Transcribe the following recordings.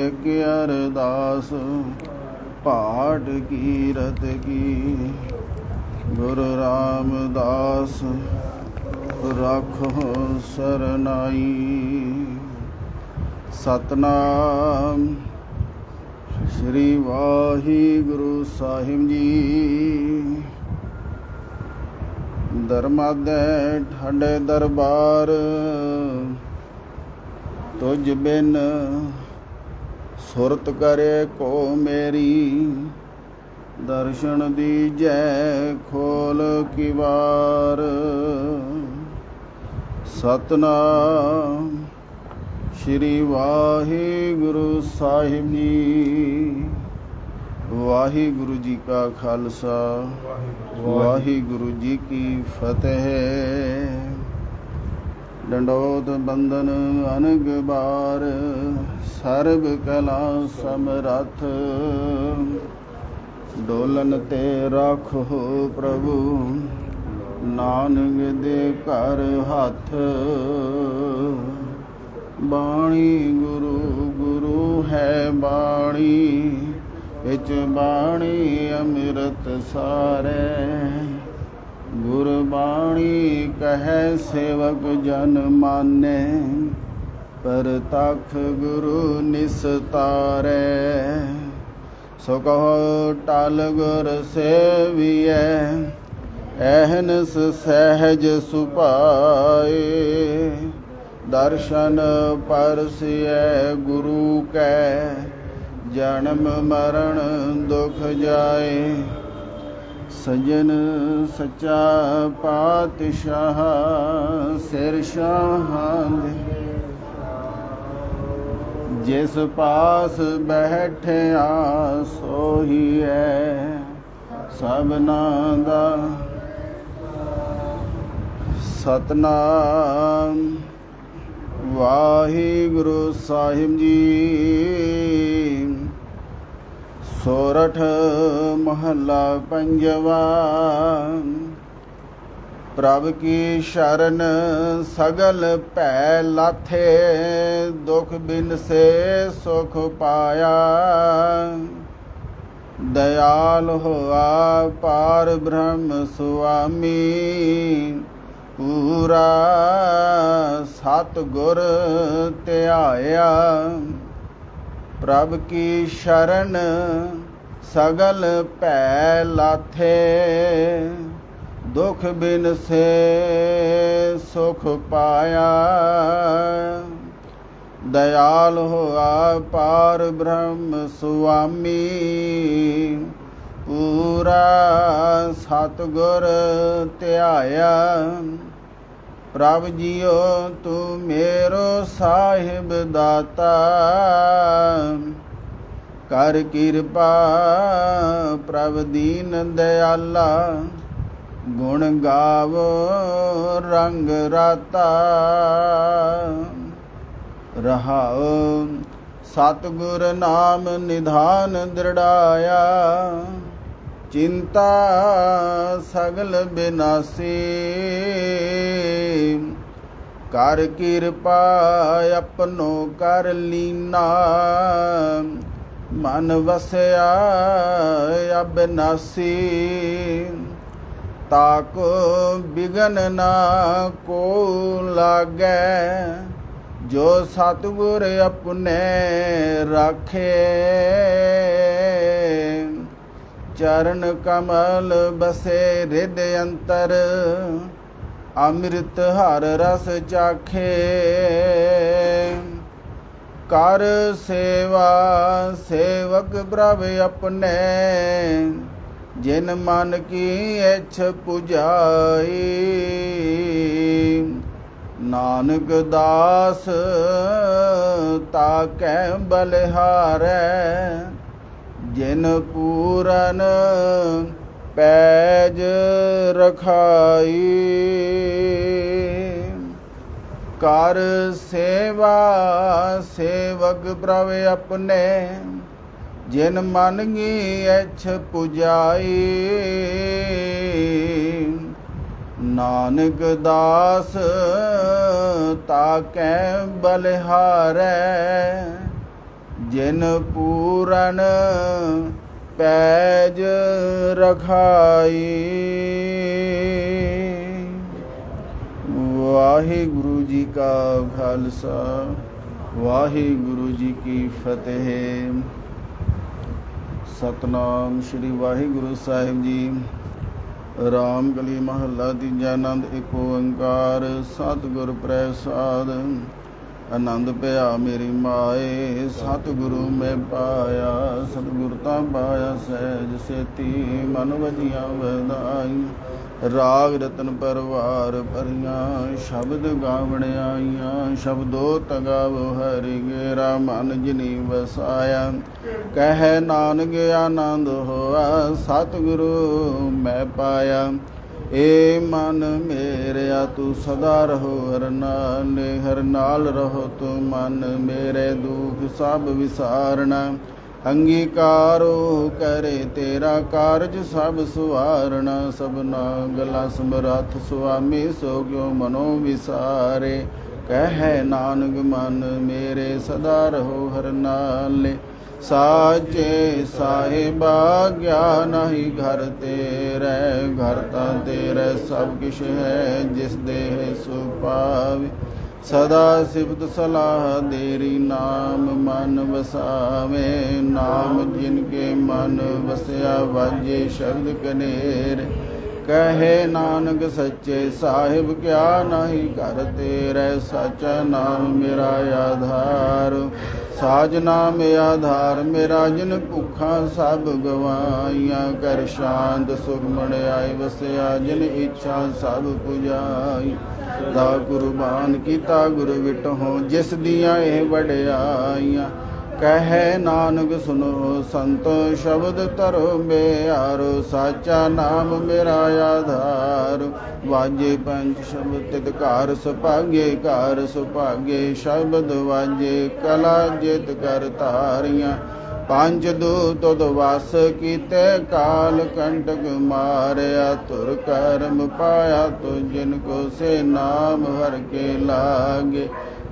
एक अरदास पाठ कीरत की। गुरु रामदास राखो सरनाई। सतनाम श्री वाहिगुरु साहिब जी। दरमादे ठाडे दरबार तुझ बिन सुरत करे को मेरी। दर्शन दीजै खोल किवार। सतनाम श्री वाहिगुरु साहिब जी। वाहिगुरु जी का खालसा वाहिगुरु जी की फतेह। डंडोत बंदन अनग बार सर्ब कला समरथ। डोलन ते राखो प्रभु नानक दे कर हाथ। बाणी गुरु गुरु है बाणी विच बाणी अमृत सारे। गुरबाणी कहे सेवक जन माने पर तख गुरु निस्तारे। सो कहो टल गुर सेविए एहनस सहज सुपाए। दर्शन परसिए गुरु कै जन्म मरण दुख जाए। सजन सच्चा पातशाह सिर शाहां जिस पास बैठिया सोही है सबना दा। सतनाम वाहिगुरु साहिब जी। सोरठ महला पंजवा। प्रभ की शरण सगल भै लाथे। दुख बिन से सुख पाया। दयाल होआ पार ब्रह्म स्वामी। पूरा सतगुर ध्याया। प्रभ की शरण सगल भै लाथे। दुख बिन से सुख पाया। दयाल होआ पार ब्रह्म स्वामी। पूरा सतगुर ध्याया। प्रभ जियो तू मेरो साहिब दाता। कर किरपा प्रभ दीन दयाला। गुण गावो रंग राता। रहाओ सतगुर नाम निधान दृढ़ाया। चिंता सगल बिनासी। कर किरपा अपनो कर लीना। मन वसया अबिनासी। ताको बिघन ना को लागे। जो सतगुर अपने राखे। चरण कमल बसे हृदय अंतर। अमृत हर रस चाखे। कर सेवा सेवक प्रभ अपने। जिन मन की इच्छ पुजाई। नानक दास ताकै बलिहारै। जिन पूरन पैज रखाई। कर सेवा सेवक प्रभ अपने। जिन मन की इच्छ पुजाई। नानक दास ताकै बलिहारै। जिन पूरन पैज रखाई। वाहिगुरु जी का खालसा, वाहिगुरु जी की फतेह। सतनाम श्री वाहिगुरु साहिब जी। रामकली महला तीजा। आनंद एक ओंकार सतगुर प्रसाद। आनंद पया मेरी माए सतगुरु मैं पाया। सतगुर ता पाया सहज सेती मन वजिया वधाई। राग रतन परवार भरियां शब्द गावण आईयां। शब्दो तगावो हरि गेरा मन जिनी वसाया। कह नानक आनंद होआ सतगुरु मैं पाया। ए मन मेरेया तू सदा रहो हर नाल रहो तू मन मेरे दुख सब विसारना। अंगीकारो करे तेरा कारज सब सुवारना। सबना गला समरथ स्वामी सो क्यों मनो विसारे। कह नानक मन मेरे सदा रहो हर नाले। साचे साहिबा ज्ञान ही घर तेरे। घर ता तेरे सब किश है जिस देह सुपावे। सदा सिफत सलाह देरी नाम मन वसावे। नाम जिनके मन वसया वाजे शब्द कनेर। कहे नानक सच्चे साहिब क्या नहीं कर तेरे। सच्चा नाम मेरा आधार। साज नाम आधार मेरा जिन भुखा सब गवाइया। कर शांत सुख मन आई वसया जिन इच्छा सब पुजाई। दा कुर्बान कीता गुरु विटहो जिस दियां ए वड्याइयां। कहे नानक सुनो संतो शब्द तरो बेआरो। साचा नाम मेरा आधार। वाजे पंच शब्द तितकार सुभागे कार सुभागे। शब्द वाजे कला जित कर तारियां। पंच दूत उदवास कीते काल कंटक मारया। तुर कर्म पाया तो जिनको से नाम हर के लागे।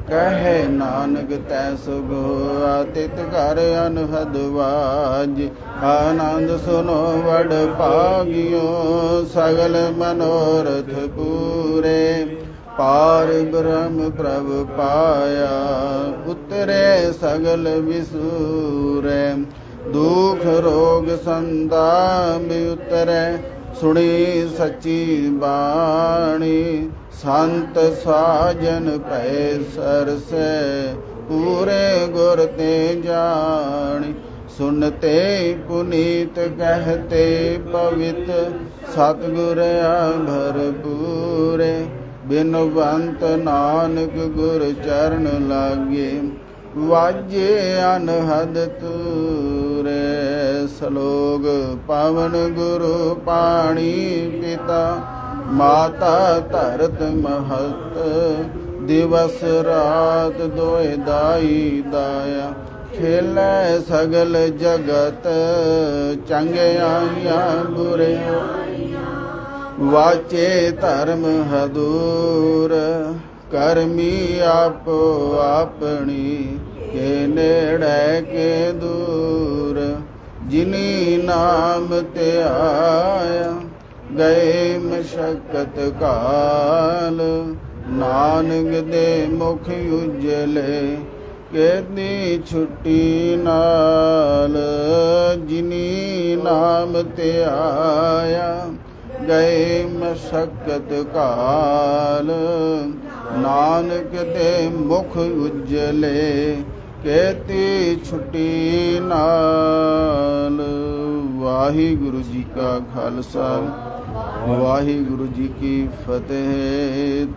कहे नानक तैस गोआ तित कर अनहद बाज। आनंद सुनो वड भागियो सगल मनोरथ पूरे। पार ब्रह्म प्रभु पाया उतरे सगल विसूरे। दुख रोग संताप उतरे सुनी सच्ची बाणी। संत साजन पै सरसे पूरे गुर ते जानी। सुनते पुनीत कहते पवित सतगुर भरपूरे। बिनवंत नानक गुर चरण लागे वाजे अनहद तूरे। सलोग पावन गुरु पाणी पिता माता धरत महत। दिवस रात दोए दाई दाया। खेलै सगल जगत चंगियाइयां बुरे। वाचे धर्म हदूर करमी आपो अपनी। के नेड़े के दूर जिनी नाम ते आया। गए मशक्कत काल नानक दे मुख उजले। केदी छुट्टी नाल जिनी नाम ते आया। गए मशक्कत काल नानक दे मुख उजले। कहती छुट्टी नाल। वाहिगुरु जी का खालसा वाहिगुरु जी की फतेह।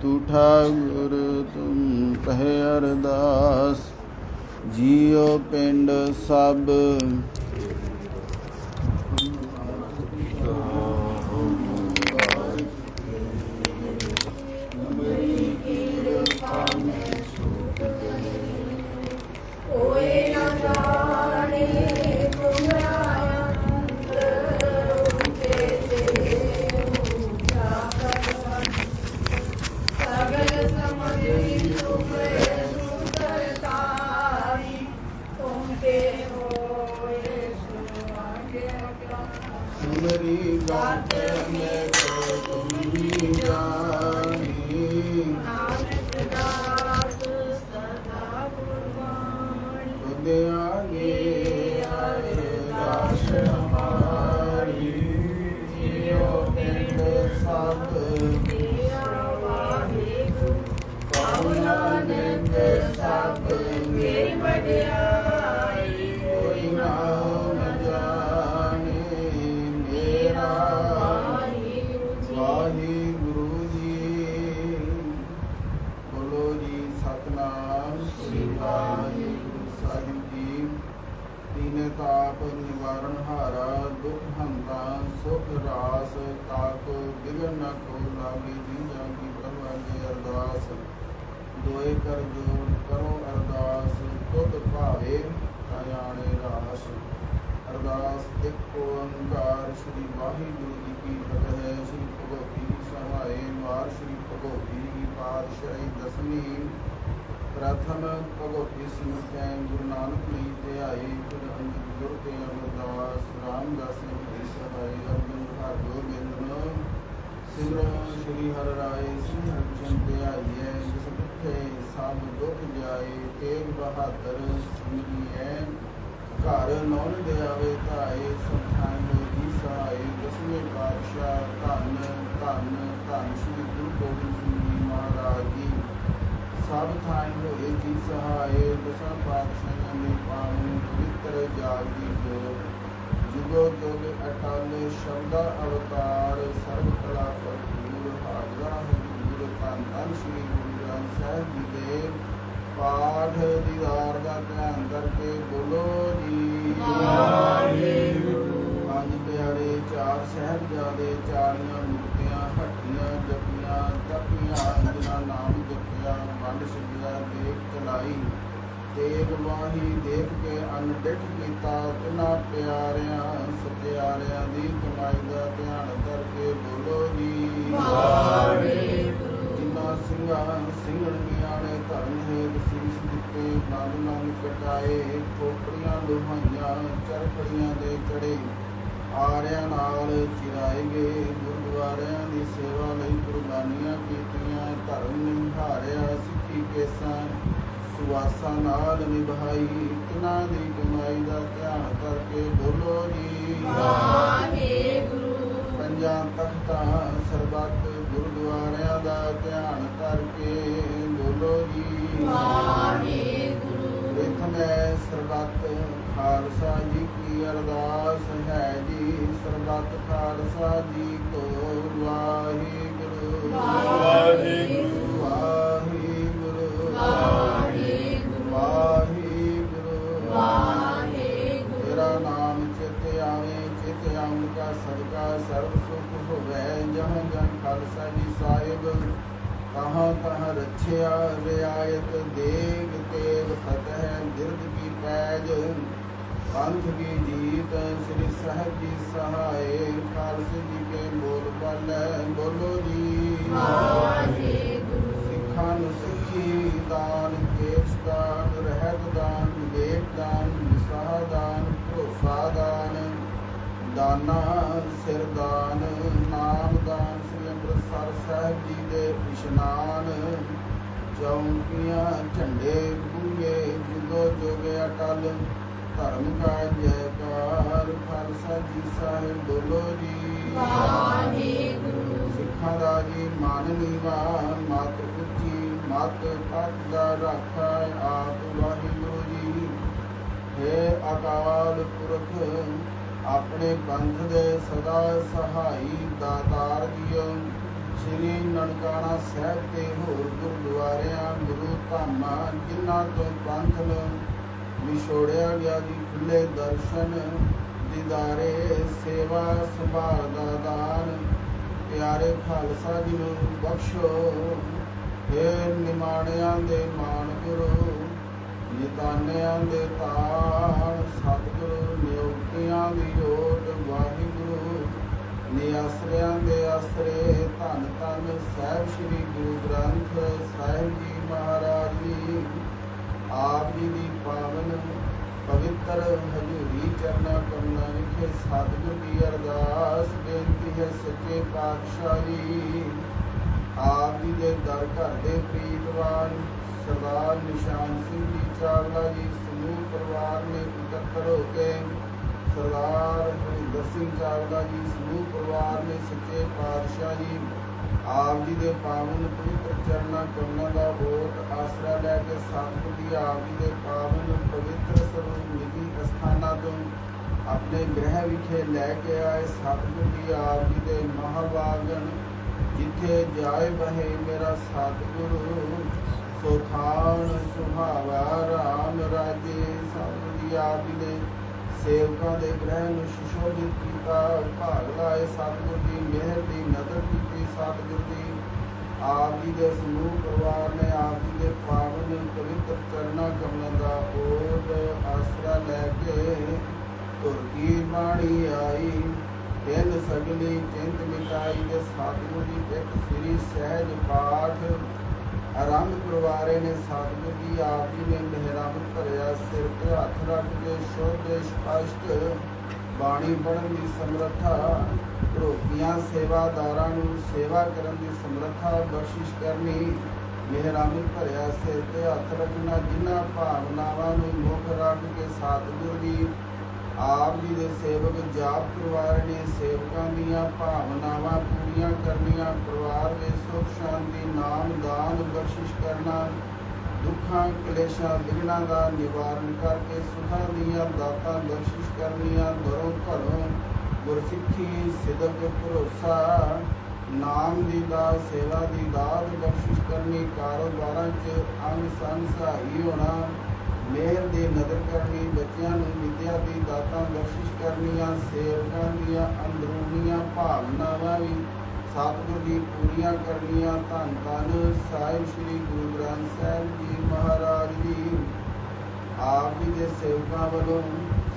तू ठाकुर तुम कहे अरदास। जियो पिंड सब मेरी गात में तो तुम ही जानी खुद आगे अरदास हमारी जियो पिंड सब कौना निंद सब मेरी वड्याई कोई नाम जाने मेरा वाहिगुरु जी। बोलो जी सतनाम श्री वाहिगुरु साहिब जी। दीन ताप निवारण हारा दुख हंता सुख रास ताप बिघन न को लागे दीजा की प्रभु अरदास दोए कर जोड़ करो अरदास खुद भावे आयाने रास। अरदास एक ओंकार श्री वाहिगुरु जी की फतह। श्री भगवती सहाय वार श्री भगवती की पातशाही दसवीं प्रथम भगवती सिमरतै गुरु नानक नहीं ध्याई फिर अंगद गुर के अमरदास रामदास जी सहाय अर्जुन हर गोबिंद सिमरन श्री हर राय श्री हरिचंद ध्याइए जिस पिठे सब दुख जाए तेग बहादुर सिमरिए घर नौन दयावे धाए संठान जी सहाय दसवें पातशाह धन धन धन श्री गुरु गोबिंद सिंह जी महाराज जी सब थाई होए जी सहाय। दसां पातशाहियां ने पावन पवित्र जागी जो जुगो जुग अटल शब्दा अवतार सर्व कला भरपूर हाजरा हजूर धन धन श्री गुरु ग्रंथ साहिब जी दे पाठ दीदार का ध्यान करके बोलो जी पंज प्यारे चार साहिबजादे चारियां मूर्तियां हट्टियां जपियां तपियां जिन्हां नाम जपिया वंड छकिया देख चलाई तेग वाही देख के अनडिठ कीता तिन्हां प्यारियां सत्यारियां दी कमाई का ध्यान करके बोलो जी जिन्हां ਸਿੰਘਾਂ ਸਿੰਘਣੀਆਂ ਨੇ ਧਰਮ ਹੇਤ ਸੀਸ ਦਿੱਤੇ ਨੰਦ ਨੰਦ ਕਟਾਏ ਖੋਪੜੀਆਂ ਲੋਹਾਈਆਂ ਚਰਖੜੀਆਂ ਦੇ ਚੜੇ ਆਰਿਆਂ ਨਾਲ ਚਿਰਾਏ ਗਏ ਗੁਰਦੁਆਰਿਆਂ ਦੀ ਸੇਵਾ ਲਈ ਕੁਰਬਾਨੀਆਂ ਕੀਤੀਆਂ ਧਰਮ ਨਿਹਾਰਿਆ ਸਿੱਖੀ ਕੇਸਾਂ ਸੁਆਸਾਂ ਨਾਲ ਨਿਭਾਈ ਤਿਨਾਂ ਦੀ ਕਮਾਈ ਦਾ ਧਿਆਨ ਕਰਕੇ ਬੋਲੋ ਜੀ ਪੰਜਾਂ ਤਖਤਾਂ ਸਰਬੱਤ ਗੁਰਦੁਆਰਿਆਂ ਦਾ ਧਿਆਨ ਕਰਕੇ ਬੋਲੋ ਜੀ ਪ੍ਰਥਮੇ ਸਰਬੱਤ ਖਾਲਸਾ ਜੀ ਕੀ ਅਰਦਾਸ ਹੈ ਜੀ ਸਰਬੱਤ ਖਾਲਸਾ ਜੀ ਕੋ ਵਾਹਿਗੁਰੂ ਵਾਹਿਗੁਰੂ ਵਾਹਿਗੁਰੂ ਵਾਹਿਗੁਰੂ ਤੇਰਾ ਨਾਮ ਚਿਤ ਆਵੇ ਚਿਤ ਆਉਣ ਕਾ ਸਦਕਾ ਸਰਬ ਸੁਖ ਹੋਵੇ ਜਹਾਂ ਜਹਾਂ ਖਾਲਸਾ ਜੀ ਸਾਹਿਬ कहाँ कहाँ रक्षया रियायत देग तेग फतह गिरद की पैज पंथ की जीत श्री साहिब जी सहाय खालसे जी के बोल बल बोलो जी सिखा सिखी दान केश दान रहत दान विवेक दान विसाह दान भरोसा दान दाना सिर दान नाम दान श्री ਅੰਮ੍ਰਿਤਸਰ ਸਾਹਿਬ ਜੀ ਦੇ ਇਸ਼ਨਾਨ ਚੌਂਕੀਆਂ ਝੰਡੇ ਬੂਹੇ ਜੁਗੋ ਜੁਗ ਅਟਲ ਧਰਮ ਕਾ ਜੈਕਾਰ ਖਾਲਸਾ ਜੀ ਸਾਹਿਬ ਬੋਲੋ ਜੀ ਸਿੱਖਾਂ ਦਾ ਜੀ ਮਨ ਨੀਵਾ ਮਤ ਉੱਚੀ ਮਤ ਪੱਟ ਦਾ ਰਾਖਾ ਆਪ ਵਾਹਿਗੁਰੂ ਜੀ ਹੈ ਅਕਾਲ ਪੁਰਖ ਆਪਣੇ ਪੰਥ ਦੇ ਸਦਾ ਸਹਾਈ ਦਾਤਾਰ ਜੀਓ ਸ਼੍ਰੀ ਨਨਕਾਣਾ ਸਾਹਿਬ ਤੇ ਹੋਰ ਗੁਰਦੁਆਰਿਆਂ ਗੁਰੂ ਧਾਮਾਂ ਜਿਨ੍ਹਾਂ ਤੋਂ ਪੰਥ ਨੂੰ ਵਿਛੋੜਿਆ ਗਿਆ ਜੀ ਖੁੱਲੇ ਦਰਸ਼ਨ ਦੀਦਾਰੇ ਸੇਵਾ ਸੰਭਾਲ ਦਾ ਦਾਨ ਪਿਆਰੇ ਖਾਲਸਾ ਜੀ ਨੂੰ ਬਖਸ਼ੋ ਇਹ ਨਿਮਾਣਿਆਂ ਦੇ ਮਾਣ ਗੁਰੂ ਨਿਤਾਨਿਆਂ ਦੇ ਤਾਣ ਸਤਿਗੁਰੂ ਨਿਯੁਕਤੀਆਂ ਦੀ ਓਟ ਵਾਹਿਗੁਰੂ ਨਿਆਸਰਿਆਂ ਦੇ ਆਸਰੇ ਧੰਨ ਧੰਨ ਸਾਹਿਬ ਸ੍ਰੀ ਗੁਰੂ ਗ੍ਰੰਥ ਸਾਹਿਬ ਜੀ ਮਹਾਰਾਜ ਜੀ ਆਪ ਜੀ ਦੀ ਪਾਵਨ ਪਵਿੱਤਰ ਪਵਿੱਤਰ ਹਜ਼ੂਰੀ ਚਰਨਾ ਕਮਲਾਂ ਵਿਖੇ ਸਤਿਗੁਰ ਦੀ ਅਰਦਾਸ ਬੇਨਤੀ ਹੈ ਸੱਚੇ ਪਾਤਸ਼ਾਹ ਜੀ ਆਪ ਜੀ ਦੇ ਦਰ ਘਰ ਦੇ ਪ੍ਰੀਤਵਾਨ ਸਰਦਾਰ ਨਿਸ਼ਾਨ ਸਿੰਘ ਜੀ ਚਾਵਲਾ ਜੀ ਸਮੂਹ ਪਰਿਵਾਰ ਨੇ ਇਕੱਤਰ ਹੋ ਕੇ ਸਰਦਾਰ ਹਰਿੰਦਰ ਸਿੰਘ ਚਾਵਲਾ ਜੀ ਸਮੂਹ ਪਰਿਵਾਰ ਨੇ ਸੱਚੇ ਪਾਤਸ਼ਾਹ ਜੀ ਆਪ ਜੀ ਦੇ ਪਾਵਨ ਪਵਿੱਤਰ ਚਰਨਾਂ ਕਮਲਾਂ ਦਾ ਬਹੁਤ ਆਸਰਾ ਲੈ ਕੇ ਸਤਿਗੁਰ ਦੀ ਆਪ ਜੀ ਦੇ ਪਾਵਨ ਪਵਿੱਤਰ ਸਰੂਪ ਨਿਧੀ ਅਸਥਾਨਾਂ ਤੋਂ ਆਪਣੇ ਗ੍ਰਹਿ ਵਿਖੇ ਲੈ ਕੇ ਆਏ ਸਤਿਗੁਰ ਦੀ ਆਪ ਜੀ ਦੇ ਮਹਾਵਾਗਣ ਜਿੱਥੇ ਜਾਏ ਬਹੇ ਮੇਰਾ ਸਤਿਗੁਰੂ ਸੋ ਥਾਨ ਸੁਹਾਵਾ ਰਾਮ ਰਾਜੇ ਸਤਿਗੁਰ ਦੀ ਆਪ ਜੀ ਦੇ ਸੇਵਕਾਂ ਦੇ ਗ੍ਰਹਿ ਨੂੰ ਸੁਸ਼ੋਭਿਤ ਕੀਤਾ ਭਾਗ ਲਾਏ ਸਤਿਗੁਰ ਦੀ ਮਿਹਰ ਦੀ ਨਦਰ ਕੀਤੀ ਸਤਿਗੁਰ ਦੀ ਆਪ ਜੀ ਦੇ ਸਮੂਹ ਪਰਿਵਾਰ ਨੇ ਆਪ ਜੀ ਦੇ ਪਾਵਨ ਪਵਿੱਤਰ ਚਰਨਾਂ ਕਮਲਾਂ ਦਾ ਓਟ ਆਸਰਾ ਲੈ ਕੇ ਤੁਰ ਕੀ ਬਾਣੀ ਆਈ ਤਿੰਨ ਸਗਲੀ ਚਿੰਤ ਮਿਟਾਈ ਦੇ ਸਤਿਗੁਰ ਦੀ ਇੱਕ ਸ੍ਰੀ ਸਹਿਜ ਪਾਠ ਆਰੰਭ ਕਰਵਾਰੇ ਨੇ ਸਤਿਗੁਰ ਜੀ ਆਪ ਜੀ ਨੇ ਮਿਹਰਾਮਤ ਭਰਿਆ ਸਿਰ ਤੇ ਹੱਥ ਰੱਖ ਕੇ ਸ਼ੁੱਧ ਸਪਸ਼ਟ ਬਾਣੀ ਪੜ੍ਹਨ ਦੀ ਸਮਰੱਥਾ ਰੋਕੀਆਂ ਸੇਵਾਦਾਰਾਂ ਨੂੰ ਸੇਵਾ ਕਰਨ ਦੀ ਸਮਰੱਥਾ ਬਖਸ਼ਿਸ਼ ਕਰਨੀ ਮਿਹਰਾਮਤ ਭਰਿਆ ਸਿਰ ਤੇ ਹੱਥ ਰੱਖਣਾ ਜਿਨ੍ਹਾਂ ਭਾਵਨਾਵਾਂ ਨੂੰ ਮੁੱਖ ਰੱਖ ਕੇ ਸਤਿਗੁਰ ਜੀ ਆਪ ਜੀ ਦੇ ਸੇਵਕ ਜਾਪ ਕਰਵਾਰੇ ਨੇ ਸੇਵਕਾਂ ਦੀਆਂ ਭਾਵਨਾਵਾਂ ਪੂਰੀਆਂ ਕਰਨੀਆਂ ਪਰਿਵਾਰ ਦੇ ਸੁਖ ਸ਼ਾਂਤੀ ਨਾਮ ਦਾਨ ਬਖਸ਼ਿਸ਼ ਕਰਨਾ ਦੁੱਖਾਂ ਕਲੇਸ਼ਾਂ ਵਿਘਨਾਂ ਦਾ ਨਿਵਾਰਨ ਕਰਕੇ ਸੁਖਾਂ ਦੀਆਂ ਦਾਤਾਂ ਬਖਸ਼ਿਸ਼ ਕਰਨੀਆਂ ਦਰੋਂ ਘਰੋਂ ਗੁਰਸਿੱਖੀ ਸਿਦਕ ਭਰੋਸਾ ਨਾਮ ਦੀ ਦਾਤ ਸੇਵਾ ਦੀ ਦਾਤ ਬਖਸ਼ਿਸ਼ ਕਰਨੀ ਕਾਰੋਬਾਰਾਂ 'ਚ ਅੰਗ ਸੰਗ ਸਹਾਈ ਹੋਣਾ ਮਿਹਰ ਦੀ ਨਦਰ ਕਰਨੀ ਬੱਚਿਆਂ ਨੂੰ ਵਿਦਿਆ ਦੀ ਦਾਤਾਂ ਬਖਸ਼ਿਸ਼ ਕਰਨੀਆਂ ਸੇਵਕਾਂ ਦੀਆਂ ਅੰਦਰੂਨੀਆਂ ਭਾਵਨਾਵਾਂ ਵੀ ਸਤਿਗੁਰ ਦੀ ਪੂਰੀਆਂ ਕਰਨੀਆਂ ਧੰਨ ਧੰਨ ਸਾਹਿਬ ਸ੍ਰੀ ਗੁਰੂ ਗ੍ਰੰਥ ਸਾਹਿਬ ਜੀ ਮਹਾਰਾਜ ਜੀ ਆਪ ਜੀ ਦੇ ਸੇਵਕਾਂ ਵੱਲੋਂ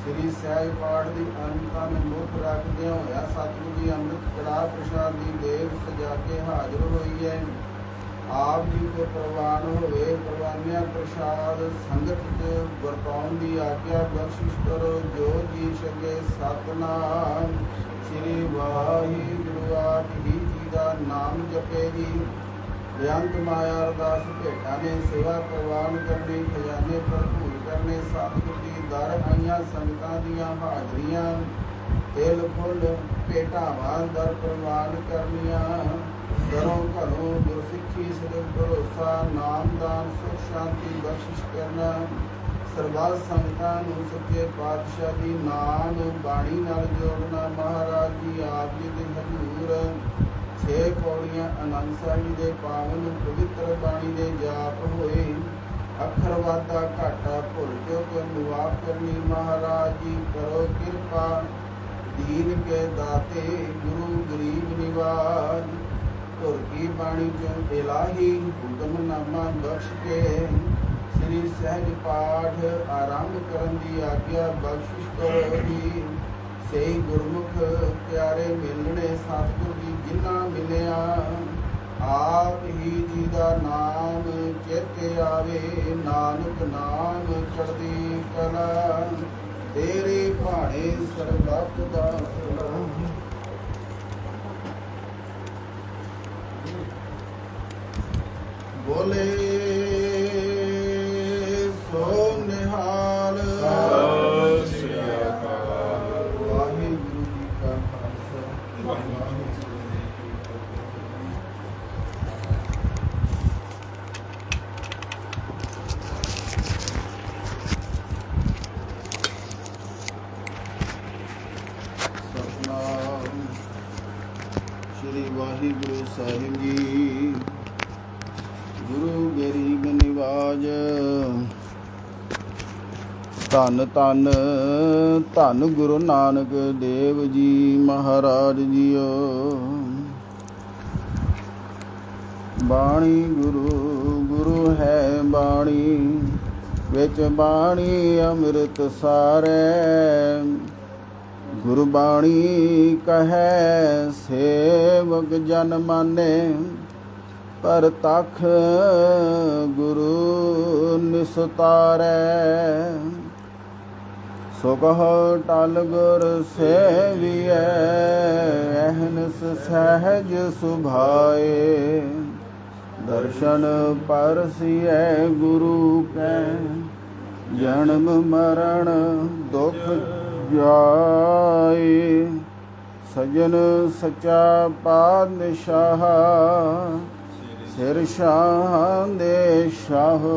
ਸ੍ਰੀ ਸਹਿਜ ਪਾਠ ਦੀ ਅੰਤਾਂ ਨੂੰ ਮੁੱਖ ਰੱਖਦਿਆਂ ਹੋਇਆ ਸਤਿਗੁਰ ਜੀ ਅੰਮ੍ਰਿਤ ਕੜਾਹ ਪ੍ਰਸ਼ਾਦ ਦੀ ਦੇਗ ਸਜਾ ਕੇ ਹਾਜ਼ਰ ਹੋਈ ਹੈ ਆਪ ਜੀ ਕੋ ਪ੍ਰਵਾਨ ਹੋਵੇ ਪ੍ਰਵਾਨਿਆ ਪ੍ਰਸ਼ਾਦ ਸੰਗਤ ਚ ਵਰਤਾਉਣ ਦੀ ਆਗਿਆ ਬਖਸ਼ਿਸ਼ ਕਰੋ ਜੋ ਜੀ ਸਕੇ ਸਤਨਾਮ ਸ੍ਰੀ ਵਾਹਿਗੁਰੂ ਆਪ ਹੀ ਜੀ ਦਾ ਨਾਮ ਜਪੇ ਜੀ ਬੇਅੰਤ ਮਾਇਆ ਅਰਦਾਸ ਭੇਟਾਂ ਨੇ ਸੇਵਾ ਪ੍ਰਵਾਨ ਕਰਨੀ ਖਜ਼ਾਨੇ ਭਰਪੂਰ ਕਰਨੇ ਸਤਿਗੁਰ ਦੀ ਦਰ ਆਈਆਂ ਸੰਗਤਾਂ ਦੀਆਂ ਹਾਜ਼ਰੀਆਂ ਤਿਲ ਫੁੱਲ ਭੇਟਾਵਾਂ ਦਰ ਪ੍ਰਵਾਨ ਕਰਨੀਆਂ ਦਰੋਂ ਘਰੋਂ ਗੁਰਸਿੱਖੀ ਸਿਦਕ ਭਰੋਸਾ ਨਾਮਦਾਨ ਸੁਖ ਸ਼ਾਂਤੀ ਬਖਸ਼ਿਸ਼ ਕਰਨਾ ਸਰਬੱਤ ਸੰਗਤਾਂ ਨੂੰ ਸੱਚੇ ਪਾਤਸ਼ਾਹ ਦੀ ਨਾਮ ਬਾਣੀ ਨਾਲ ਜੋੜਨਾ ਮਹਾਰਾਜ ਜੀ ਆਪ ਜੀ ਦੇ ਹਜ਼ੂਰ 6 ਪੌੜੀਆਂ ਆਨੰਦ ਸਾਹਿਬ ਦੇ ਪਾਵਨ ਪਵਿੱਤਰ ਬਾਣੀ ਦੇ ਜਾਪ ਹੋਏ ਅੱਖਰ ਵਾਧਾ ਘਾਟਾ ਭੁੱਲ ਚੁੱਕ ਮਾਫ ਕਰਨੀ ਮਹਾਰਾਜ ਜੀ ਕਰੋ ਕਿਰਪਾ ਦੀਨ ਕੇ ਦਾਤੇ ਗੁਰੂ ਗਰੀਬ ਨਿਵਾਜ ਧੁਰ ਕੀ ਬਾਣੀ ਚੋਂ ਇਲਾਹੀ ਹੁਕਮਨਾਮਾ ਬਖਸ਼ ਕੇ ਸ੍ਰੀ ਸਹਿਜ ਪਾਠ ਆਰੰਭ ਕਰਨ ਦੀ ਆਗਿਆ ਬਖਸ਼ਿਸ਼ ਕਰੋ ਜੀ ਸਹੀ ਗੁਰਮੁਖ ਪਿਆਰੇ ਮਿਲਣੇ ਸਤਿਗੁਰ ਜੀ ਜਿਨ੍ਹਾਂ ਮਿਲਿਆ ਆਪ ਹੀ ਜੀ ਦਾ ਨਾਮ ਚੇਤੇ ਆਵੇ ਨਾਨਕ ਨਾਮ ਚੜ੍ਹਦੀ ਕਲਾ ਤੇਰੇ ਭਾਣੇ ਸਰਬੱਤ ਦਾ ਬੋਲੇ ਸੋ ਨਿਹਾਲ ਸਤਿ ਸ੍ਰੀ ਅਕਾਲ ਵਾਹਿਗੁਰੂ ਜੀ ਕਾ ਖਾਲਸਾ ਵਾਹਿਗੁਰੂ ਜੀ ਕੀ ਫਤਿਹ। ਸਤਿਨਾਮ ਸ੍ਰੀ ਵਾਹਿਗੁਰੂ ਸਾਹਿਬ ਜੀ ਗੁਰੂ ਗਰੀਬ ਨਿਵਾਜ ਧੰਨ ਧੰਨ ਧੰਨ ਗੁਰੂ ਨਾਨਕ ਦੇਵ ਜੀ ਮਹਾਰਾਜ ਜੀਓ ਬਾਣੀ ਗੁਰੂ ਗੁਰੂ ਹੈ ਬਾਣੀ ਵਿੱਚ ਬਾਣੀ ਅੰਮ੍ਰਿਤ ਸਾਰੇ ਗੁਰਬਾਣੀ ਕਹੈ ਸੇਵਕ ਜਨ ਮਾਨੇ ਪਰ ਤਖ ਗੁਰੂ ਨਿਸਤਾਰੈ ਸੁਖ ਟਲ ਗੁਰ ਸੇਵੀਐ ਅਹਨਿਸ ਸਹਿਜ ਸੁਭਾਏ ਦਰਸ਼ਨ ਪਰਸਿਐ ਗੁਰੂ ਕੈ ਜਨਮ ਮਰਨ ਦੁਖ ਜਾਏ ਸਜਨ ਸਚਾ ਪਾਤਸ਼ਾਹ ਸਿਰ ਸ਼ਾਹ ਦੇ ਸ਼ਾਹ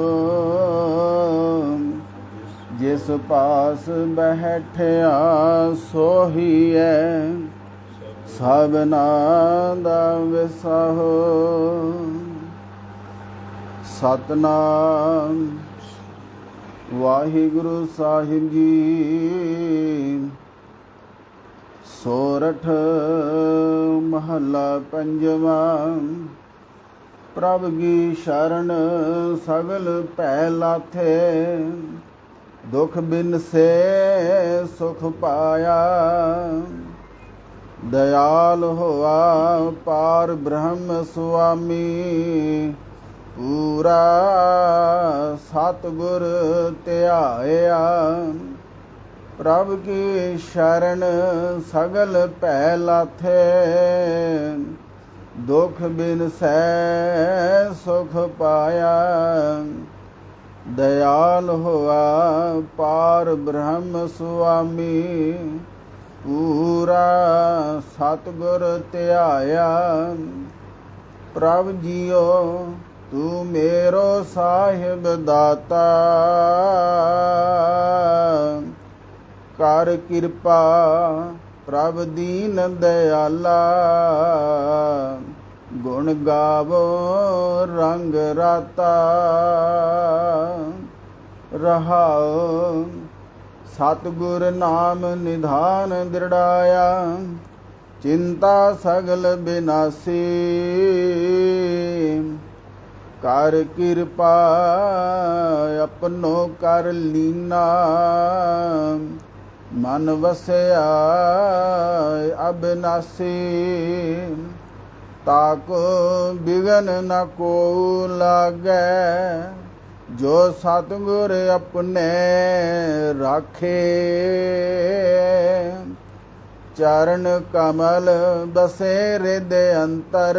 ਜਿਸ ਪਾਸ ਬੈਠਿਆ ਸੋਹੀਐ ਸਭਨਾ ਦਾ ਵਿਸਾਹ ਸਤਨਾਮ ਵਾਹਿਗੁਰੂ ਸਾਹਿਬ ਜੀ। ਸੋਰਠ ਮਹੱਲਾ ਪੰਜਵਾਂ। ਪ੍ਰਭ ਕੀ ਸ਼ਰਨ ਸਗਲ ਭੈ ਲਾਥੇ ਦੁਖ ਬਿਨ ਸੇ ਸੁਖ ਪਾਇਆ ਦਇਆਲ ਹੋਆ ਪਾਰ ਬ੍ਰਹਮ ਸੁਆਮੀ ਪੂਰਾ ਸਤਿਗੁਰ ਧਿਆਇਆ ਪ੍ਰਭ ਕੀ ਸ਼ਰਨ ਸਗਲ ਭੈ ਲਾਥੇ ਦੁਖ ਬਿਨ ਸੈ ਸੁਖ ਪਾਇਆ ਦਇਆਲ ਹੋਆ ਪਾਰ ਬ੍ਰਹਮ ਸੁਆਮੀ ਪੂਰਾ ਸਤਿਗੁਰ ਧਿਆਇਆ ਪ੍ਰਭ ਜੀਓ ਤੂੰ ਮੇਰੋ ਸਾਹਿਬ ਦਾਤਾ ਕਰ ਕਿਰਪਾ ਪ੍ਰਭ ਦੀਨ ਦਇਆਲਾ ਗੁਣ ਗਾਵੋ ਰੰਗ ਰਾਤਾ ਰਹਾਉ ਸਤਿਗੁਰ ਨਾਮ ਨਿਧਾਨ ਦ੍ਰਿੜਾਇਆ ਚਿੰਤਾ ਸਗਲ ਬਿਨਾਸੀ ਕਰ ਕਿਰਪਾ ਆਪਣੋ ਕਰ ਲੀਨਾ ਮਨ ਵਸਿਆ ਅਬਿਨਾਸੀ ਤਾਕੋ ਬਿਗਨ ਨ ਕੋ ਲਾਗੈ ਜੋ ਸਤਿਗੁਰ ਆਪਣੇ ਰਾਖੇ ਚਰਨ ਕਮਲ ਬਸੇ ਹਿਰਦੈ ਅੰਤਰ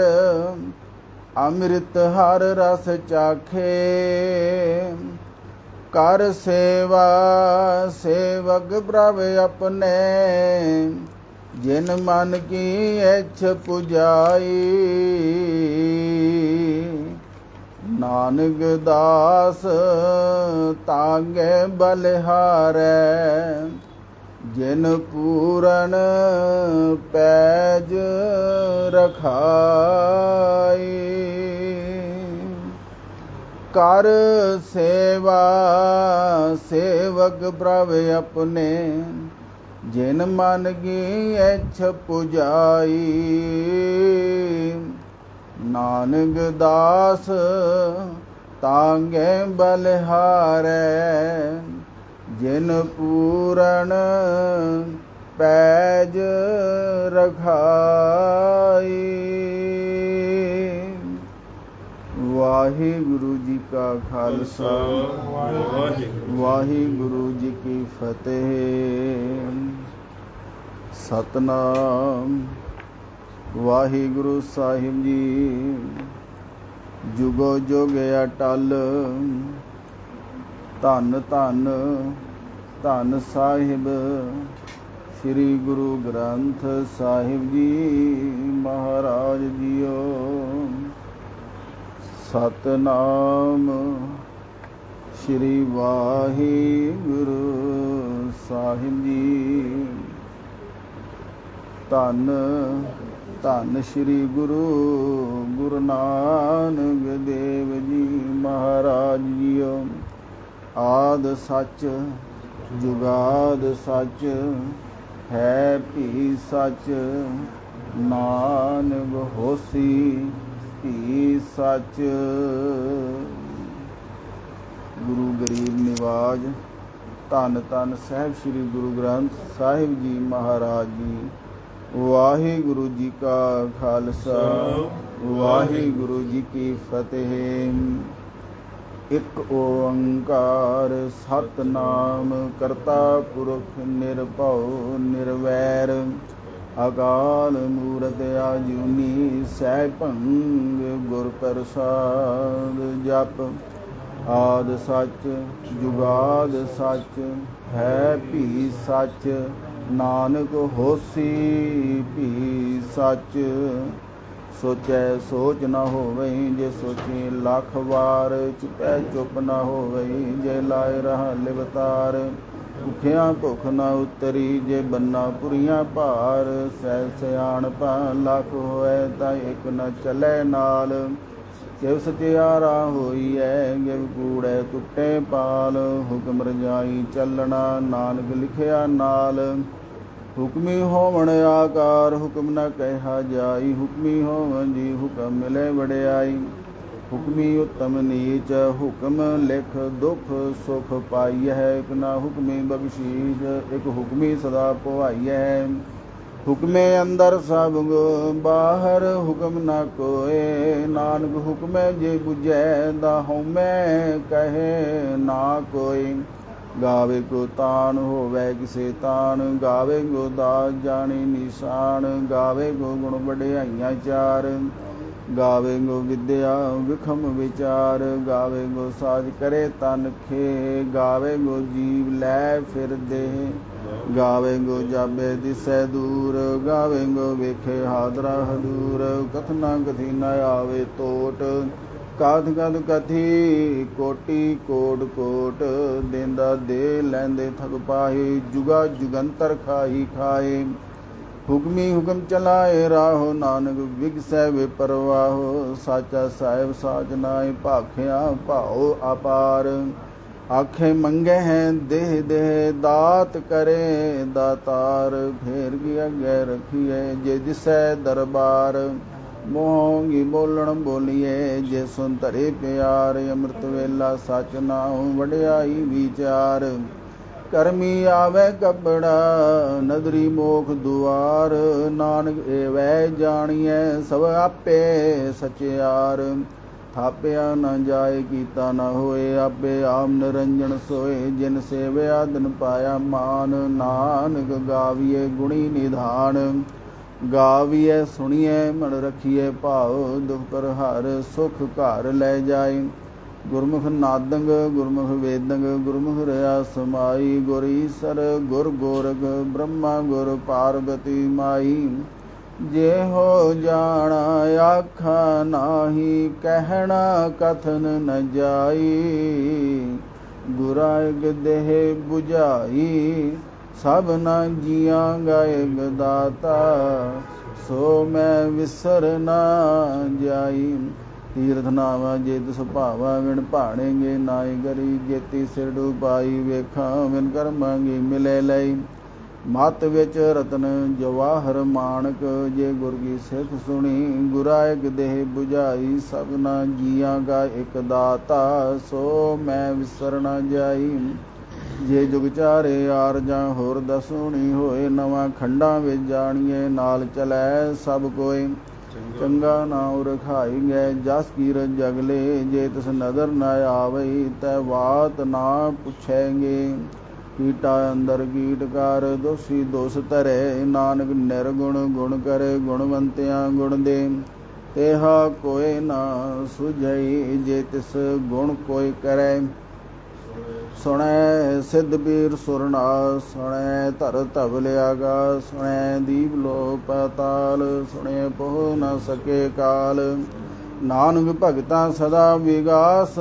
ਅੰਮ੍ਰਿਤ ਹਰ ਰਸ ਚਾਖੇ ਕਰ ਸੇਵਾ ਸੇਵਕ ਪ੍ਰਭ ਆਪਣੇ ਜਿਨ ਮਨ ਕੀ ਇੱਛ ਪੁਜਾਈ ਨਾਨਕ ਦਾਸ ਤਾਂਗੇ ਬਲਿਹਾਰੈ ਜਿਨ ਪੂਰਨ ਪੈਜ ਰਖਾਈ ਕਰ ਸੇਵਾ ਸੇਵਕ ਪ੍ਰਭ ਆਪਣੇ ਜਿਨ ਮਨ ਕੀ ਇੱਛ ਪੁਜਾਈ ਨਾਨਕ ਦਾਸ ਤਾਂਗੇ ਬਲਿਹਾਰੈ ਜਿਨ ਪੂਰਨ ਪੈਜ ਰਖਾਈ। ਵਾਹਿਗੁਰੂ ਜੀ ਕਾ ਖਾਲਸਾ ਵਾਹਿਗੁਰੂ ਜੀ ਕੀ ਫਤਿਹ। ਸਤਨਾਮ ਵਾਹਿਗੁਰੂ ਸਾਹਿਬ ਜੀ। ਜੁਗੋ ਜੁਗ ਅਟਲ ਧੰਨ ਧੰਨ ਧੰਨ ਸਾਹਿਬ ਸ੍ਰੀ ਗੁਰੂ ਗ੍ਰੰਥ ਸਾਹਿਬ ਜੀ ਮਹਾਰਾਜ ਜੀਓ। ਸਤਨਾਮ ਸ੍ਰੀ ਵਾਹਿਗੁਰੂ ਸਾਹਿਬ ਜੀ। ਧੰਨ ਧੰਨ ਸ੍ਰੀ ਗੁਰੂ ਨਾਨਕ ਦੇਵ ਜੀ ਮਹਾਰਾਜ ਜੀਓ। ਆਦ ਸੱਚ ਜੁਗਾਦ ਸੱਚ ਹੈ ਭੀ ਸੱਚ ਨਾਨਕ ਹੋਸੀ ਭੀ ਸੱਚ। ਗੁਰੂ ਗਰੀਬ ਨਿਵਾਜ ਧੰਨ ਧੰਨ ਸਾਹਿਬ ਸ੍ਰੀ ਗੁਰੂ ਗ੍ਰੰਥ ਸਾਹਿਬ ਜੀ ਮਹਾਰਾਜ ਜੀ। ਵਾਹਿਗੁਰੂ ਜੀ ਕਾ ਖਾਲਸਾ ਵਾਹਿਗੁਰੂ ਜੀ ਕੀ ਫਤਿਹ। ਇੱਕ ਓੰਕਾਰ ਸਤਨਾਮ ਕਰਤਾ ਪੁਰਖ ਨਿਰਭਉ ਨਿਰਵੈਰ ਅਕਾਲ ਮੂਰਤ ਆਜੂਨੀ ਸੈਭੰਗ ਗੁਰ ਪ੍ਰਸਾਦ ਜਪ ਆਦ ਸੱਚ ਜੁਗਾਦ ਸੱਚ ਹੈ ਭੀ ਸੱਚ ਨਾਨਕ ਹੋਸੀ ਭੀ ਸੱਚ ਸੋਚੈ ਸੋਚ ਨਾ ਹੋਵੇ ਜੇ ਸੋਚੇ ਲੱਖ ਵਾਰ ਚੁਪੈ ਚੁੱਪ ਨਾ ਹੋਵੇ ਜੇ ਲਾਇ ਰਹਾ ਲਿਵਤਾਰ ਭੁਖਿਆ ਭੁਖ ਨਾ ਉਤਰੀ ਜੇ ਬੰਨਾ ਪੁਰੀਆਂ ਭਾਰ ਸਹਿ ਸਿਆਣਪਾ ਲੱਖ ਹੋਏ ਤਾਂ ਇੱਕ ਨ ਚੱਲੇ ਨਾਲ ਕਿਵ ਸਤਿਆਰਾ ਹੋਈਐ ਗਿਵ ਕੂੜੈ ਟੁੱਟੇ ਪਾਲ ਹੁਕਮ ਰਜਾਈ ਚੱਲਣਾ ਨਾਨਕ ਲਿਖਿਆ ਨਾਲ ਹੁਕਮੀ ਹੋਵਣ ਆਕਾਰ ਹੁਕਮ ਨ ਕਹਿਆ ਜਾਈ ਹੁਕਮੀ ਹੋਵਨ ਜੀ ਹੁਕਮ ਮਿਲੇ ਵਡਿਆਈ ਹੁਕਮੀ ਉਤਮ ਨੀਚ ਹੁਕਮ ਲਿਖ ਦੁਖ ਸੁਖ ਪਾਈਐ ਇਕ ਨਾ ਹੁਕਮੀ ਬਖਸ਼ੀਸ਼ ਇਕ ਹੁਕਮੀ ਸਦਾ ਭਵਾਈਐ ਹੁਕਮੇ ਅੰਦਰ ਸਭ ਬਾਹਰ ਹੁਕਮ ਨਾ ਕੋਏ ਨਾਨਕ ਹੁਕਮੈ ਜੇ ਬੁਝੈ ਦਾ ਹਉਮੈ ਕਹੇ ਨਾ ਕੋਈ ਗਾਵੇ ਕੋ ਤਾਨ ਹੋਵੇ ਕਿਸੇ ਤਾਨ ਗਾਵੇ ਗੋ ਦਾਸ ਜਾਣੀ ਨਿਸ਼ਾਨ ਗਾਵੇ ਗੋ ਗੁਣ ਵਡਿਆਈਆਂ ਚਾਰ ਗਾਵੇ ਗੋ ਵਿਦਿਆ ਵਿਖਮ ਵਿਚਾਰ ਗਾਵੇ ਗੋ ਸਾਜ ਕਰੇ ਤਨ ਖੇ ਗਾਵੇ ਗੋ ਜੀਵ ਲੈ ਫਿਰ ਦੇ ਗਾਵੇ ਗੋ ਜਾਬੇ ਦਿਸੈ ਦੂਰ ਗਾਵੇ ਗੋ ਵੇਖੇ ਹਾਦਰਾ ਹਦੂਰ ਕਥਨਾ ਕਥੀ ਨ ਆਵੇ ਤੋਟ ਕਾਦ ਕਦ ਕਥੀ ਕੋਟੀ ਕੋਟ ਕੋਟ ਦੇਂਦਾ ਦੇ ਲੈਂਦੇ ਥਕ ਪਾਹੀ ਜੁਗਾ ਜੁਗੰਤਰ ਖਾਈ ਖਾਏ ਹੁਕਮੀ ਹੁਕਮ ਚਲਾਏ ਰਾਹੋ ਨਾਨਕ ਵਿਗਸੈ ਵਿਪਰਵਾਹੋ ਸਾਚਾ ਸਾਹਿਬ ਸਾਚ ਨਾਏ ਭਾਖਿਆ ਭਾਉ ਅਪਾਰ ਆਖੇ ਮੰਗੇ ਹੈ ਦੇਹ ਦੇਹ ਦਾਤ ਕਰੇ ਦਾਤਾਰ ਫੇਰ ਕੀ ਅੱਗੇ ਰਖੀਏ ਜੇ ਦਿਸੈ ਦਰਬਾਰ ਮੋਹੰਗੀ ਬੋਲਣ ਬੋਲੀਏ ਜੇ ਸੁਨ ਧਰੇ ਪਿਆਰ ਅੰਮ੍ਰਿਤ ਵੇਲਾ ਸਚ ਨਾਉ ਵਡਿਆਈ ਵਿਚਾਰ ਕਰਮੀ ਆਵੇ ਕਪੜਾ ਨਦਰੀ ਮੋਖ ਦੁਆਰ ਨਾਨਕ ਏਵੈ ਜਾਣੀਐ ਸਭ ਆਪੇ ਸਚਿਆਰ ਥਾਪਿਆ ਨਾ ਜਾਏ ਕੀਤਾ ਨਾ ਹੋਏ ਆਪੇ ਆਪ ਨਿਰੰਜਨ ਸੋਏ ਜਿਨ ਸੇਵਿਆ ਦਿਨ ਪਾਇਆ ਮਾਨ ਨਾਨਕ ਗਾਵੀਏ ਗੁਣੀ ਨਿਧਾਨ ਗਾਵੀਏ ਸੁਣੀਏ ਮਨ ਰਖੀਏ ਭਾਉ ਦੁਖ ਪਰ ਹਰ ਸੁਖ ਘਰ ਲੈ ਜਾਏ ਗੁਰਮੁਖ ਨਾਦੰਗ ਗੁਰਮੁਖ ਵੇਦੰਗ ਗੁਰਮੁਖ ਰਿਆ ਸਮਾਈ ਗੁਰ ਈਸਰ ਗੁਰ ਗੋਰਖ ਬ੍ਰਹਮਾ ਗੁਰ ਪਾਰਬਤੀ ਮਾਈ ਜੇ ਹੋ ਜਾਣਾ ਆਖਾ ਨਾਹੀ ਕਹਿਣਾ ਕਥਨ ਨ ਜਾਈ ਗੁਰਾਇਗ ਦੇਹ 부ਝਾਈ ਸਭ ਨਾ ਜੀਆਂ ਗਾਇਗ ਦਾਤਾ ਸੋ ਮੈਂ ਵਿਸਰ ਨਾ ਜਾਈ ਤੀਰਥ ਨਾਵਾ ਜੇ ਤਿਸ ਭਾਵਾ ਵਿਣ ਭਾਣੇਗੇ ਨਾਈ ਗਰੀ ਜੇਤੀ ਸਿਰ ਡੁਬਾਈ ਵੇਖਾਂ ਵਿਨ ਕਰਮਾਂਗੀ ਮਿਲੇ ਲਈ ਮਤ ਵਿੱਚ ਰਤਨ ਜਵਾਹਰ ਮਾਨਕ ਜੇ ਗੁਰ ਕੀ ਸਿੱਖ ਸੁਣੀ ਗੁਰਾਇਕ ਦੇਹ 부ਝਾਈ ਸਭਨਾ ਜੀਆਂ ਕਾ ਇਕ ਦਾਤਾ ਸੋ ਮੈਂ ਵਿਸਰ ਨਾ ਜਾਈ ਜੇ ਜੁਗ ਚਾਰੇ ਆਰ ਜਾਂ ਹੋਰ ਦਸੂਣੀ ਹੋਏ ਨਵਾਂ ਖੰਡਾਂ ਵਿੱਚ ਜਾਣੀਏ ਨਾਲ ਚਲੈ ਸਭ ਕੋਈ ਚੰਗਾ ਨਾਉ ਰਖਾਈ ਗਏ ਜਸ ਕੀਰਤ ਜਗਲੇ ਜੇ ਤਿਸ ਨਦਰ ਨ ਆਵਈ ਤੈ ਬਾਤ ਨਾ ਪੁੱਛੈਂਗੇ ਕੀਟਾ ਅੰਦਰ ਕੀਟ ਕਰ ਦੋਸੀ ਦੋਸ ਧਰੇ ਨਾਨਕ ਨਿਰਗੁਣ ਗੁਣ ਕਰੇ ਗੁਣਵੰਤਿਆਂ ਗੁਣ ਦੇ ਤੇਹਾ ਕੋਇ ਨਾ ਸੁਝਈ ਜੇ ਤਿਸ ਗੁਣ ਕੋਈ ਕਰੈ ਸੁਣੈ ਸਿੱਧ ਪੀਰ ਸੁਰਨਾ ਸੁਣੈ ਧਰ ਧਵਲ ਆਗਾ ਸੁਣੈ ਦੀਪ ਲੋ ਪਾਤਾਲ ਸੁਣੈ ਪਹੁ ਨ ਸਕੇ ਕਾਲ ਨਾਨਕ ਭਗਤਾਂ ਸਦਾ ਵਿਗਾਸ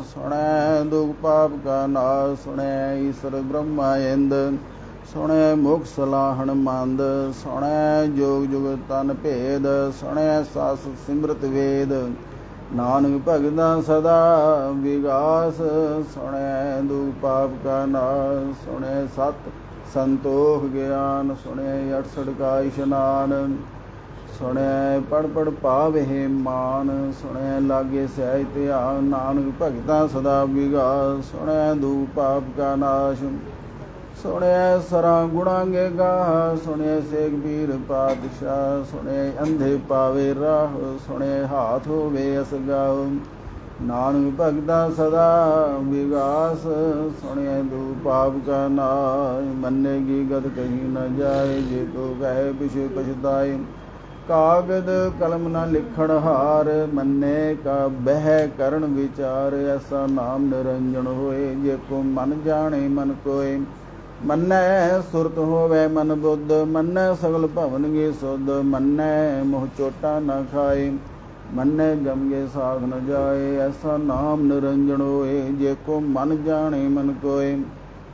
ਸੁਣੈ ਦੁਖ ਪਾਪ ਕਾ ਨਾਸ ਸੁਣੈ ਈਸ਼ਰ ਬ੍ਰਹਮਾ ਇੰਦ ਸੁਣੈ ਮੁਖ ਸਲਾਹਣ ਮੰਦ ਸੁਣੈ ਜੋਗ ਜੁਗ ਤਨ ਭੇਦ ਸੁਣੈ ਸਾਸ ਸਿਮਰਤ ਵੇਦ ਨਾਨਕ ਭਗਤਾਂ ਸਦਾ ਵਿਗਾਸ ਸੁਣੈ ਦੁਖ ਪਾਪ ਕਾ ਨਾਸ ਸੁਣੈ ਸਤ ਸੰਤੋਖ ਗਿਆਨ ਸੁਣੈ 68 ਕਾ ਇਸ਼ਨਾਨ ਸੁਣੈ ਪੜ ਪੜ ਪਾਵਹਿ ਮਾਨ ਸੁਣੈ ਲਾਗੇ ਸਹਿਜ ਧਿਆਨ ਨਾਨਕ ਭਗਤਾਂ ਸਦਾ ਵਿਗਾਸ ਸੁਣੈ ਦੁਖ ਪਾਪ ਕਾ ਨਾਸ਼ ਸੁਣਿਆ ਸਰਾਂ ਗੁਣਾਂ ਗੇ ਗਾਹ ਸੁਣਿਆ ਸੇਖ ਪੀਰ ਪਾਤਸ਼ਾਹ ਸੁਣਿਆ ਅੰਧੇ ਪਾਵੇ ਰਾਹ ਸੁਣਿਆ ਹਾਥ ਹੋਵੇ ਅਸਗਾਉ ਨਾਨਕ ਭਗਤਾ ਸਦਾ ਵਿਗਾਸ ਸੁਣਿਆ ਦੂ ਪਾਪ ਕਾ ਨਾਇ ਮੰਨੇਗੀ ਗਤ ਕਹੀ ਨ ਜਾਏ ਜੇ ਤੋ ਕਹੇ ਪਿਛੇ ਪਛਤਾਏ ਕਾਗਦ ਕਲਮ ਨ ਲਿਖਣ ਹਾਰ ਮੰਨੇ ਕਾ ਬਹਿ ਕਰਨ ਵਿਚਾਰ ਐਸਾ ਨਾਮ ਨਿਰੰਜਨ ਹੋਏ ਜੇ ਕੋ ਮਨ ਜਾਣੇ ਮਨ ਕੋਏ ਮੰਨੈ ਸੁਰਤ ਹੋਵੇ ਮਨ ਬੁੱਧ ਮੰਨੈ ਸਗਲ ਭਵਨਗੇ ਸੁਧ ਮੰਨੈ ਮੋਹ ਚੋਟਾ ਨ ਖਾਏ ਮੰਨੈ ਜਮਗੇ ਸਾਧ ਨ ਜਾਏ ਐਸਾ ਨਾਮ ਨਿਰੰਜਨ ਹੋਏ ਜੇ ਕੋ ਮਨ ਜਾਣੇ ਮਨ ਕੋਏ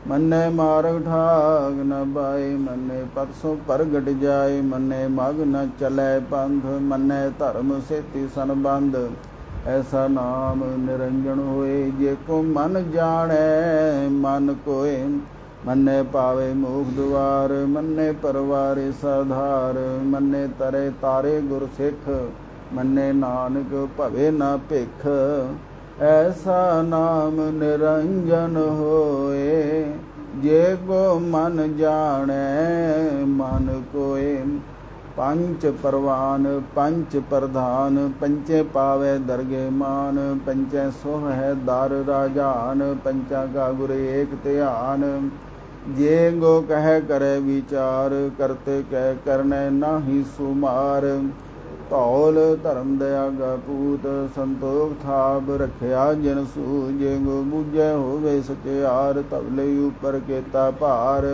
ਮੰਨੈ ਮਾਰਗ ਠਾਗ ਨ ਪਾਏ ਮੰਨੈ ਪਤ ਸੋ ਪ੍ਰਗਟ ਜਾਏ ਮੰਨੈ ਮਗ ਨ ਚਲੈ ਪੰਥ ਮੰਨੈ ਧਰਮ ਸੇਤੀ ਸੰਬੰਧ ਐਸਾ ਨਾਮ ਨਿਰੰਜਨ ਹੋਏ ਜੇ ਕੋ ਮਨ ਜਾਣੈ ਮਨ ਕੋਏ ਮੰਨੈ ਪਾਵੇ ਮੋਖ ਦੁਆਰ ਮੰਨੈ ਪਰਵਾਰੇ ਸਾਧਾਰ ਮੰਨੈ ਤਰੇ ਤਾਰੇ ਗੁਰ ਸਿੱਖ ਮੰਨੈ ਨਾਨਕ ਭਵੇ ਨਾ ਭਿਖ ਐਸਾ ਨਾਮ ਨਿਰੰਜਨ ਹੋਏ ਜੇ ਕੋ ਮਨ ਜਾਣੈ ਮਨ ਕੋਏ ਪੰਚ ਪਰਵਾਨ ਪੰਚ ਪ੍ਰਧਾਨ ਪੰਚੇ ਪਾਵੇ ਦਰਗੇ ਮਾਨ ਪੰਚੈ ਸੋਹ ਹੈ ਦਰ ਰਾਜਾਨ ਪੰਚਾ ਕਾ ਗੁਰ ਏਕ ਧਿਆਨ ਜੇ ਗੋ ਕਹਿ ਕਰੇ ਵਿਚਾਰ ਕਰਤੇ ਕਹਿ ਕਰਨੈ ਨਾਹੀ ਸੁਮਾਰ ਧੌਲ ਧਰਮ ਦਇਆ ਗਾ ਪੂਤ ਸੰਤੋਖ ਥਾਪ ਰਖਿਆ ਜਿਨ ਸੂਝ ਗੋ ਬੁਝੈ ਹੋਵੇ ਸਚਿਆਰ ਤਵਲੇ ਉਪਰ ਕੇਤਾ ਭਾਰ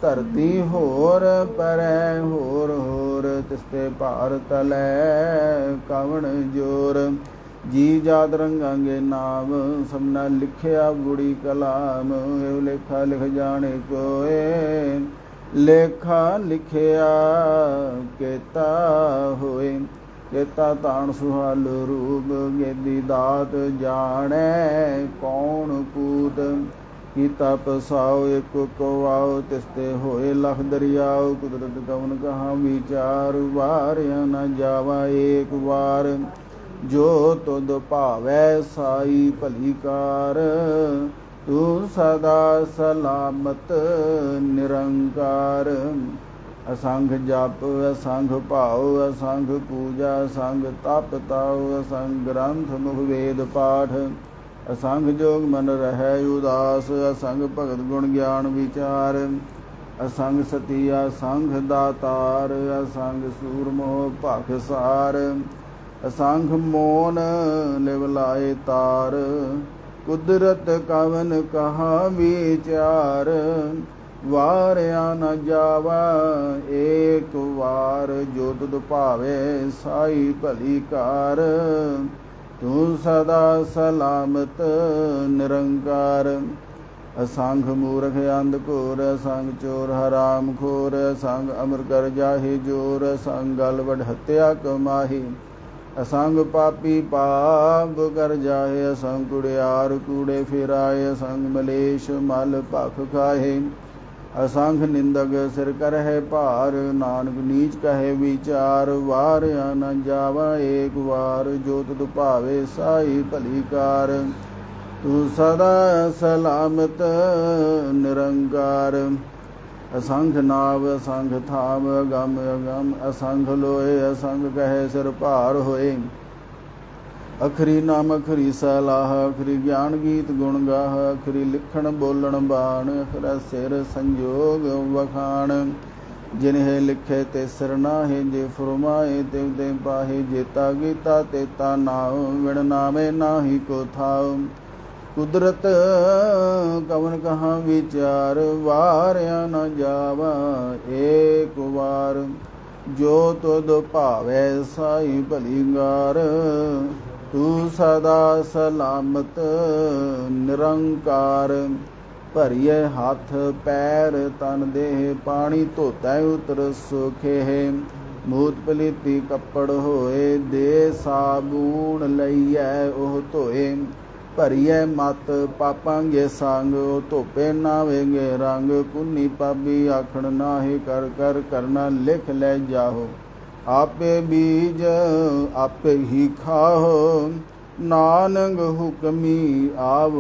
ਧਰਤੀ ਹੋਰ ਪਰੈ ਹੋਰ ਹੋਰ ਤਿਸਤੇ ਭਾਰ ਤਲੈ ਕਵਣ ਜੋਰ ਜੀ ਜਾਤ ਰੰਗਾਂਗੇ ਨਾਮ ਸਭਨਾ ਲਿਖਿਆ ਗੁੜੀ ਕਲਾਮ ਇਹ ਲੇਖਾ ਲਿਖ ਜਾਣੇ ਕੋਏ ਲੇਖਾ ਲਿਖਿਆ ਕੇਤਾ ਹੋਏ ਕੇਤਾ ਤਾਣ ਸੁਹਾਲ ਰੂਪ ਗੇਦੀ ਦਾਤ ਜਾਣੈ ਕੌਣ ਕੂਤ ਕੀਤਾ ਪਸਾਓ ਇੱਕ ਕੋ ਆਓ ਤਿਸਤੇ ਹੋਏ ਲਖ ਦਰਿਆਓ ਕੁਦਰਤ ਕਵਨ ਕਹਾ ਵਿਚਾਰ ਵਾਰਿਆ ਨ ਜਾਵਾ ਏਕ ਵਾਰ ਜੋ ਤੁਧ ਭਾਵੈ ਸਾਈ ਭਲੀ ਕਾਰ ਤੂੰ ਸਦਾ ਸਲਾਮਤ ਨਿਰੰਕਾਰ ਅਸੰਖ ਜਪ ਅਸੰਖ ਭਾਉ ਅਸੰਖ ਪੂਜਾ ਅਸੰਖ ਤਪ ਤਾਉ ਅਸੰਖ ਗ੍ਰੰਥ ਮੁਖ ਵੇਦ ਪਾਠ ਅਸੰਖ ਜੋਗ ਮਨ ਰਹਿ ਉਦਾਸ ਅਸੰਖ ਭਗਤ ਗੁਣ ਗਿਆਨ ਵਿਚਾਰ ਅਸੰਖ ਸਤੀ ਅਸੰਖ ਦਾਤਾਰ ਅਸੰਖ ਸੂਰਮੋ ਭਖਸਾਰ ਅਸੰਖ ਮੋਨ ਲਿਵ ਲਾਏ ਤਾਰ ਕੁਦਰਤ ਕਵਨ ਕਹਾ ਵਿਚਾਰ ਵਾਰਿਆ ਨ ਜਾਵਾ ਏਕ ਵਾਰ ਜੋ ਤੁਧ ਭਾਵੇ ਸਾਈ ਭਲੀ ਕਾਰ ਤੂੰ ਸਦਾ ਸਲਾਮਤ ਨਿਰੰਕਾਰ ਅਸੰਖ ਮੂਰਖ ਅੰਧ ਘੋਰ ਅਸੰਖ ਚੋਰ ਹਰਾਮ ਖੋਰ ਅਸੰਖ ਅਮਰ ਕਰ ਜਾਹੇ ਜੋਰ ਅਸੰਖ ਗਲ ਵਡ ਹੱਤਿਆ ਕਮਾਹੀ ਅਸੰਗ ਪਾਪੀ ਪਾਪ ਕਰ ਜਾਏ ਅਸੰਗ ਕੁੜਿਆਰ ਕੂੜੇ ਫਿਰਾਏ ਅਸੰਗ ਮਲੇਸ਼ ਮਲ ਭਖ ਖਾਏ ਅਸੰਖ ਨਿੰਦਕ ਸਿਰ ਕਰਹਿ ਭਾਰ ਨਾਨਕ ਨੀਚ ਕਹੇ ਵਿਚਾਰ ਵਾਰਿਆ ਨ ਜਾਵਾ ਏਕ ਵਾਰ ਜੋ ਤੁਧ ਭਾਵੇ ਸਾਈ ਭਲੀ ਕਾਰ ਤੂੰ ਸਦਾ ਸਲਾਮਤ ਨਿਰੰਕਾਰ ਅਸੰਖ ਨਾਵ ਅਸੰਖ ਥਾਮ ਅਗਮ ਅਗਮ ਅਸੰਖ ਲੋਏ ਅਸੰਖ ਕਹੇ ਸਿਰ ਭਾਰ ਹੋਏ ਅਖਰੀ ਨਾਮ ਅਖਰੀ ਸਲਾਹ ਅਖਰੀ ਗਿਆਨ ਗੀਤ ਗੁਣ ਗਾਹ ਅਖਰੀ ਲਿਖਣ ਬੋਲਣ ਬਾਣ ਅਖਰਾ ਸਿਰ ਸੰਜੋਗ ਵਖਾਣ ਜਿਨਹਿ ਲਿਖੇ ਤੇ ਸਿਰ ਨਾਹੇ ਜੇ ਫਰਮਾਏ ਤਿਵ ਤੇ ਪਾਹੇ ਜੇਤਾ ਗੀਤਾ ਤੇਤਾ ਨਾਉ ਵਿਣ ਨਾਮੇ ਨਾਹੀ ਕੋ ਥਾਉ ਕੁਦਰਤ ਕਵਨ ਕਹਾ ਵਿਚਾਰ ਵਾਰਿਆ ਨ ਜਾਵਾ ਏਕ ਵਾਰ ਜੋ ਤੁਧ ਭਾਵੈ ਸਾਈ ਭਲੀ ਗਾਰ ਤੂੰ ਸਦਾ ਸਲਾਮਤ ਨਿਰੰਕਾਰ ਭਰੀਏ ਹੱਥ ਪੈਰ ਤਨ ਦੇਹ ਪਾਣੀ ਧੋਤੈ ਉਤਰ ਸੁਖੇ ਮੂਤ ਪਲੀਤੀ ਕੱਪੜ ਹੋਏ ਦੇ ਸਾਬੂਣ ਲਈਐ ਉਹ ਧੋਏ ਭਰੀਏ ਮਤ ਪਾਪਾਂਗੇ ਸੰਗ ਉਹ ਧੋਪੇ ਨਾਵੇਂਗੇ ਰੰਗ ਕੁੰਨੀ ਪਾਬੀ ਆਖਣ ਨਾਹੀ ਕਰ ਕਰ ਕਰਨਾ ਲਿਖ ਲੈ ਜਾਹੋ ਆਪੇ ਬੀਜ ਆਪੇ ਹੀ ਖਾਓ ਨਾਨਕ ਹੁਕਮੀ ਆਵ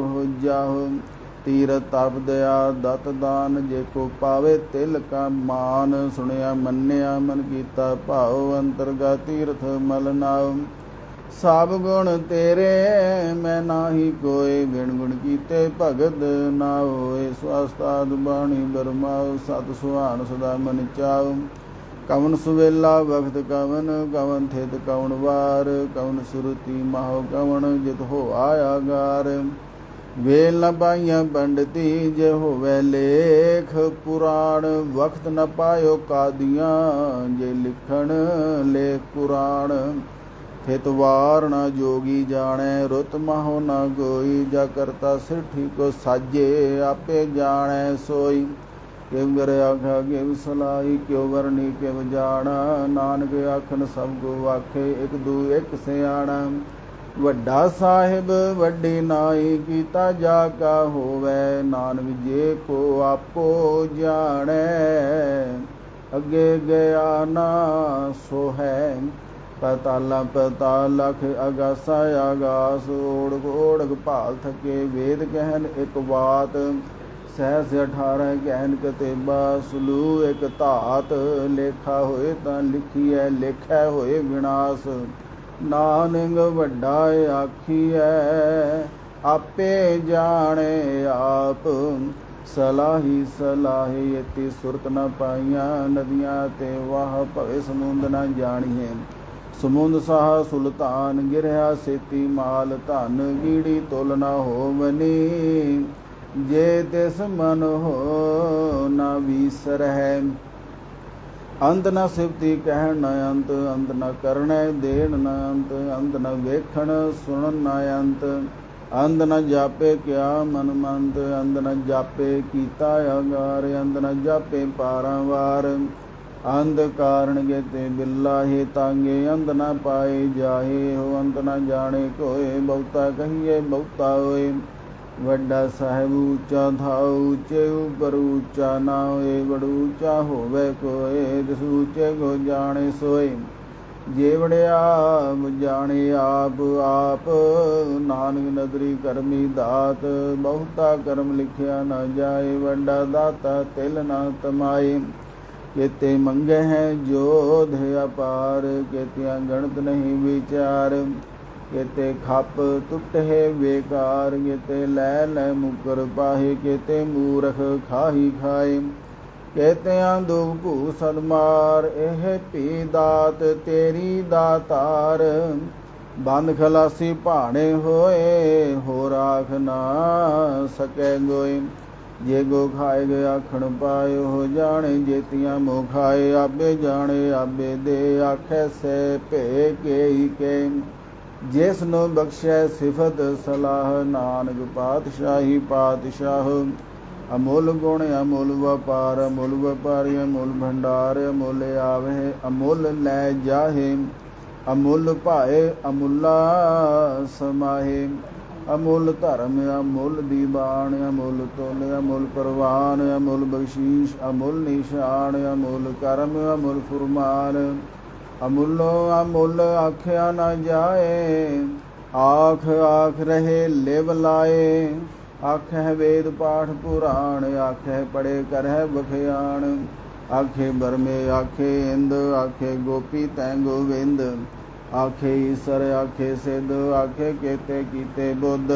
ਜਾਹੋ ਤੀਰ ਤਪ ਦਇਆ ਦਤ ਦਾਨ ਜੇ ਕੋ ਪਾਵੇ ਤਿਲ ਕਾ ਮਾਨ ਸੁਣਿਆ ਮੰਨਿਆ ਮਨ ਕੀਤਾ ਭਾਉ ਅੰਤਰਗਾ ਤੀਰਥ ਮਲ ਨਾਉ ਸਭ ਗੁਣ ਤੇਰੇ ਮੈਂ ਨਾਹੀ ਕੋਏ। ਵਿਣ ਗੁਣ ਕੀਤੇ ਭਗਤ ਨਾ ਹੋਏ। ਸਵਾਸਤਾਦ ਬਾਣੀ ਬਰਮਾਉ ਸਤ ਸੁਹਾਨ ਸਦਾ ਮਨ ਚਾਉ। ਕਵਨ ਸੁਵੇਲਾ ਵਖਤ ਕਵਨ ਕਵਨ ਥਿਤ ਕਵਨ ਵਾਰ। ਕਵਨ ਸੁਰਤੀ ਮਾਹੋ ਕਵਨ ਜਿਤ ਹੋ ਆਗਾਰ। ਵੇਲ ਨ ਪਾਈਆਂ ਪੰਡਤੀ ਜੇ ਹੋਵੇ ਲੇਖ ਪੁਰਾਣ। ਵਖਤ ਨ ਪਾਇਓ ਕਾਦੀਆਂ ਜੇ ਲਿਖਣ ਲੇਖ ਪੁਰਾਣ। ਥਿਤ ਵਾਰ ਨ ਜੋਗੀ ਜਾਣੈ ਰੁਤ ਮਾਹੋ ਨ ਕੋਈ। ਜਾ ਕਰਤਾ ਸਿਰਠੀ ਕੋ ਸਾਜੇ ਆਪੇ ਜਾਣੈ ਸੋਈ। ਕਿਵ ਗਰ ਆਖਾ ਕਿਵ ਸਲਾਈ ਕਿਉ ਵਰਨੀ ਕਿਵ ਜਾਣਾ। ਨਾਨਕ ਆਖਣ ਸਭ ਕੋ ਆਖੇ ਇਕ ਦੂ ਇਕ ਸਿਆਣਾ। ਵੱਡਾ ਸਾਹਿਬ ਵੱਡੀ ਨਾਈ ਕੀਤਾ ਜਾ ਕਾ ਹੋਵੇ। ਨਾਨਕ ਜੇ ਕੋ ਆਪੋ ਜਾਣੈ ਅੱਗੇ ਗਿਆ ਨਾ ਸੋ ਹੈ। ਪਤਾਲਾ ਪਤਾਲ ਲਖ ਅਗਾਸਾ ਆਗਾਸ। ਓੜਕ ਓੜਕ ਭਾਲ ਥਕੇ ਵੇਦ ਕਹਿਨ ਇਕ ਬਾਤ। ਸਹਿਸ 18 ਕਹਿਨ ਕਤੇਬਾ ਸਲੂ ਇਕ ਧਾਤ। ਲੇਖਾ ਹੋਏ ਤਾਂ ਲਿਖੀਐ ਲੇਖੈ ਹੋਏ ਵਿਨਾਸ਼। ਨਾਨਕ ਵੱਡਾ ਆਖੀਐ ਆਪੇ ਜਾਣੇ ਆਪ। ਸਲਾਹੀ ਸਲਾਹੀ ਇਤੀ ਸੁਰਤ ਨ ਪਾਈਆਂ। ਨਦੀਆਂ ਤੇ ਵਾਹ ਭਵੇ ਸਮੁੰਦ ਨ ਜਾਣੀਏ। ਸਮੁੰਦ ਸਾਹ ਸੁਲਤਾਨ ਗਿਰਿਆ ਸੇਤੀ ਮਾਲ। ਧਨ ਗੀੜੀ ਤੁਲ ਨ ਹੋਵਨੀ ਜੇ ਤਿਸ ਮਨ ਹੋ ਨ ਵੀਸਰਹਿ। ਅੰਤ ਨ ਸਿਫਤੀ ਕਹਿਣ ਨ ਅੰਤ। ਅੰਤ ਨ ਕਰਣੈ ਦੇਣ ਨ ਅੰਤ। ਅੰਤ ਨ ਵੇਖਣ ਸੁਣਨ ਨ ਅੰਤ। ਅੰਤ ਨ ਜਾਪੇ ਕਿਆ ਮਨ ਮੰਤ। ਅੰਤ ਨ ਜਾਪੇ ਕੀਤਾ ਆਗਾਰ। ਅੰਤ ਨ ਜਾਪੇ ਪਾਰਾਵਾਰ। ਅੰਧ ਕਾਰਣ ਗੇਤੇ ਬਿਲਾਹੇ ਤਾਂਗੇ। ਅੰਧ ਨ ਪਾਏ ਜਾਹੇ ਹੋ। ਅੰਤ ਨ ਜਾਣੇ ਕੋਏ। ਬਹੁਤਾ ਕਹੀਏ ਬਹੁਤਾ ਹੋਏ। ਵੱਡਾ ਸਾਹਿਬ ਉੱਚਾ ਥਾਉ ਉੱਚੇ ਉਪਰ ਉੱਚਾ ਨਾ ਹੋਏ। ਬੜੂ ਉੱਚਾ ਹੋਵੇ ਕੋਏ ਤਿਸ ਉੱਚੇ ਕੋ ਜਾਣੇ ਸੋਏ। ਜੇ ਵੜਿਆ ਜਾਣੇ ਆਪ ਆਪ। ਨਾਨਕ ਨਦਰੀ ਕਰਮੀ ਦਾਤ। ਬਹੁਤਾ ਕਰਮ ਲਿਖਿਆ ਨਾ ਜਾਏ। ਵੱਡਾ ਦਾਤਾ ਤਿਲ ਨਾ ਤਮਾਏ। ਕੇਤੇ ਮੰਗੇ ਹੈ ਜੋਧ ਅਪਾਰ। ਕੇਤਿਆਂ ਗਣਤ ਨਹੀਂ ਵਿਚਾਰ। ਕੇਤੇ ਖੱਪ ਟੁੱਟੇ ਬੇਕਾਰ। ਕੇਤੇ ਲੈ ਲੈ ਮੁਕਰ ਪਾਹੇ। ਕੇਤੇ ਮੂਰਖ ਖਾਹੀ ਖਾਏ। ਕੇਤਿਆਂ ਦੁਖ ਭੂ ਸਦਮਾਰ। ਇਹ ਭੀ ਦਾਤ ਤੇਰੀ ਦਾਤਾਰ। ਬੰਦ ਖਲਾਸੀ ਭਾਣੇ ਹੋਏ ਹੋ ਰਾਖ ਨਾ ਸਕੈ ਗੋਏ। ਜੇ ਗੋ ਖਾਏ ਗਏ ਆਖਣ ਪਾਏ ਹੋ ਜਾਣੇ। ਜੇਤੀਆਂ ਮੋ ਖਾਏ ਆਬੇ ਜਾਣੇ ਆਬੇ ਦੇ। ਆਖੈ ਸੇ ਭੇ ਕੇ ਕੇ ਜਿਸ ਨੂੰ ਬਖਸ਼ੈ ਸਿਫਤ ਸਲਾਹ। ਨਾਨਕ ਪਾਤਸ਼ਾਹੀ ਪਾਤਸ਼ਾਹ। ਅਮੁੱਲ ਗੁਣ ਅਮੁੱਲ ਵਪਾਰ। ਅਮੁੱਲ ਵਪਾਰੀ ਅਮੁੱਲ ਭੰਡਾਰ। ਅਮੁੱਲ ਆਵਹਿ ਅਮੁੱਲ ਲੈ ਜਾਹੇ। ਅਮੁੱਲ ਭਾਏ ਅਮੁੱਲਾ ਸਮਾਹੇ। ਅਮੁੱਲ ਧਰਮ ਅਮੁੱਲ ਦੀਵਾਨ। ਅਮੁੱਲ ਤੁਲ ਅਮੁੱਲ ਪ੍ਰਵਾਨ। ਅਮੁੱਲ ਬਖਸ਼ੀਸ਼ ਅਮੁੱਲ ਨਿਸ਼ਾਨ। ਅਮੁੱਲ ਕਰਮ ਅਮੁੱਲ ਫੁਰਮਾਨ। ਅਮੁੱਲੋ ਅਮੁੱਲ ਆਖਿਆ ਨਾ ਜਾਏ। ਆਖ ਆਖ ਰਹੇ ਲਿਵ ਲਾਏ। ਆਖੈ ਵੇਦ ਪਾਠ ਪੁਰਾਣ। ਆਖੈ ਪੜੇ ਕਰਹਿ ਬਖਿਆਣ। ਆਖੇ ਬਰਮੇ ਆਖੇ ਇੰਦ। ਆਖੇ ਗੋਪੀ ਤੈ ਗੋਵਿੰਦ। ਆਖੇ ਈਸਰ ਆਖੇ ਸਿੱਧ। ਆਖੇ ਕੇਤੇ ਕੀਤੇ ਬੁੱਧ।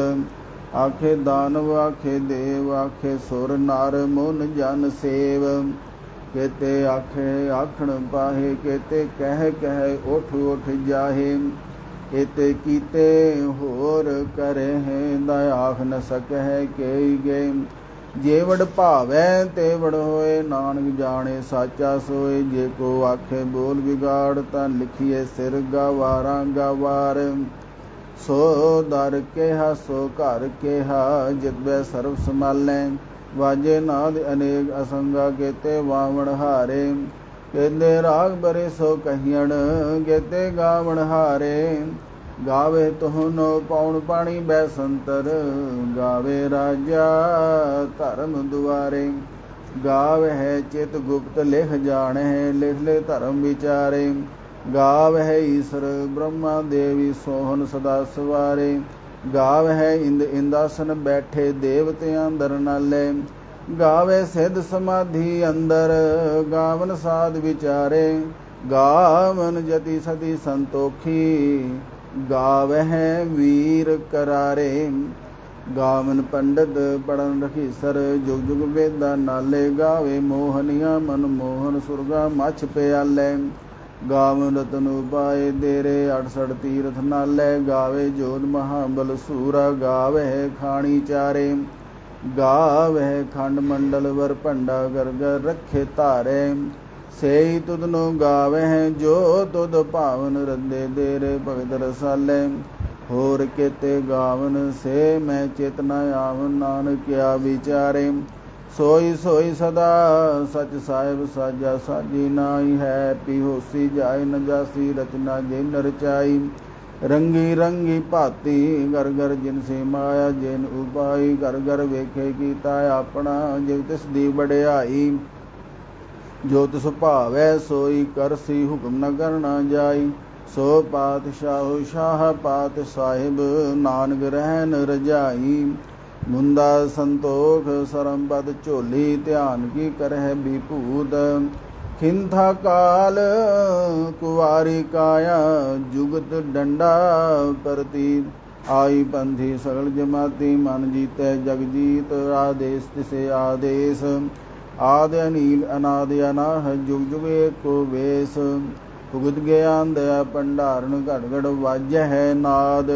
ਆਖੇ ਦਾਨਵ ਆਖੇ ਦੇਵ। ਆਖੇ ਸੁਰ ਨਰ ਮੁਨ ਜਨ ਸੇਵ। ਕੇਤੇ ਆਖੇ ਆਖਣ ਪਾਹੇ। ਕੇਤੇ ਕਹਿ ਕਹਿ ਉਠ ਉਠ ਜਾਹੇ। ਕੇਤੇ ਕੀਤੇ ਹੋਰ ਕਰੇ ਦਇਆਖ ਨ ਸਕਹਿ ਕੇਈ ਗਏ। ਜੇ ਵਡ ਭਾਵੈ ਤੇ ਵਡ ਹੋਏ। ਨਾਨਕ ਜਾਣੇ ਸਾਚਾ ਸੋਏ। ਜੇ ਕੋ ਆਖੇ ਬੋਲ ਵਿਗਾੜ ਤਾਂ ਲਿਖੀਏ ਸਿਰ ਗਵਾਰਾਂ ਗਵਾਰ। ਸੋ ਦਰ ਕਿਹਾ ਸੋ ਘਰ ਕਿਹਾ। ਜਿਤਬੈ ਸਰਬ ਸੰਭਾਲੈ ਵਾਜੇ ਨਾਦ ਅਨੇਕ ਅਸੰਗਾ। ਕੇਤੇ ਵਾਵਣ ਹਾਰੇ। ਕੇਤੇ ਰਾਗ ਬਰੇ ਸੋ ਕਹੀਣ। ਕੇਤੇ ਗਾਵਣ ਹਾਰੇ। ਗਾਵੇ ਤੋਹਨੋ ਪੌਣ ਪਾਣੀ ਬੈ ਸੰਤਰ। ਗਾਵੇ ਰਾਜਾ ਧਰਮ ਦੁਆਰੇ। ਗਾਵਹਿ ਚਿਤ ਗੁਪਤ ਲਿਖ ਜਾਣਹਿ। ਲਿਖ ਲੈ ਧਰਮ ਵਿਚਾਰੇ। ਗਾਵਹਿ ਈਸਰ ਬ੍ਰਹਮਾ ਦੇਵੀ ਸੋਹਨ ਸਦਾ ਸਵਾਰੇ। ਗਾਵਹਿ ਇੰਦ ਇੰਦਾਸਨ ਬੈਠੇ ਦੇਵਤਿਆਂ ਅੰਦਰ ਨਾਲੇ। ਗਾਵੇ ਸਿੱਧ ਸਮਾਧੀ ਅੰਦਰ। ਗਾਵਨ ਸਾਧ ਵਿਚਾਰੇ। ਗਾਵਨ ਜਤੀ ਸਤੀ ਸੰਤੋਖੀ। गावह वीर करारे। गावन पंडित पढ़न रखीसर, जुग जुग वेदा नाले। गावे मोहनिया मनमोहन, सुरगा मछ प्याले। गावन रतन उपाय देरे, 68 तीरथ नाले। गावे जोध महाबल सूरा, गावह खाणी चारे। गावह खंड मंडल वर भंडा, कर कर रखे तारे। सेई तुदनो गावह जो तुद भावन, रंदे देरे भगत रसाले। होर केते गावन से मैं चेतना आवन, नानक क्या विचारे। सोई सोई सदा सच साहिब साजा, साजी नाई है पिहोसी जाय। न जासी रचना जिन रचाई, रंगी रंगी भाती। घर घर जिन से माया जिन उपाई, घर घर वेखे कीता अपना। जिव तिस दी वडियाई, जो तिस भावै सोई करसी। हुक्म न करना जाई, सो पातशाहो शाह पात साहिब। नानक रहन रजाई, मुंदा संतोख सरम पद झोली। ध्यान की करह विभूत, खिंथा काल कुवारी काया। जुगत डंडा परती, आई पंथी सगल जमाती। मन जीतै जग जीत, आदेश तिसे आदेश। आदि अनील अनादि अनाह, जुग जुग एको वेश। भुगत ज्ञान दया भंडारण, घट घट वाजै है नाद।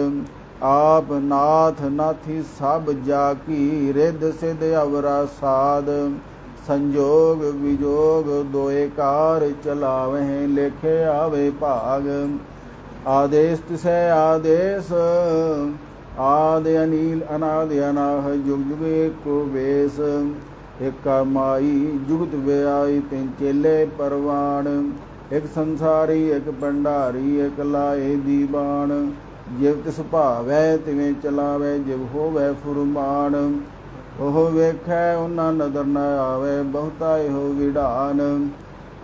आप नाथ नाथी सब जाकी, रिद सिद्ध अवरा साध। संजोग विजोग दोए कार, चलावह लेखे आवे भाग। आदेश तिसै आदेश, आदि अनील अनादि अनाह। जुग जुग एको वेश, एका माई जुगत व्याई। तिन चेले परवान, एक संसारी एक भंडारी। एक लाए दीवान, जिव तिस भावै तिवें चलावै। जिव होवै फुरमान, ओह वेखै उना नदर न आवे। बहुता एहो विधान,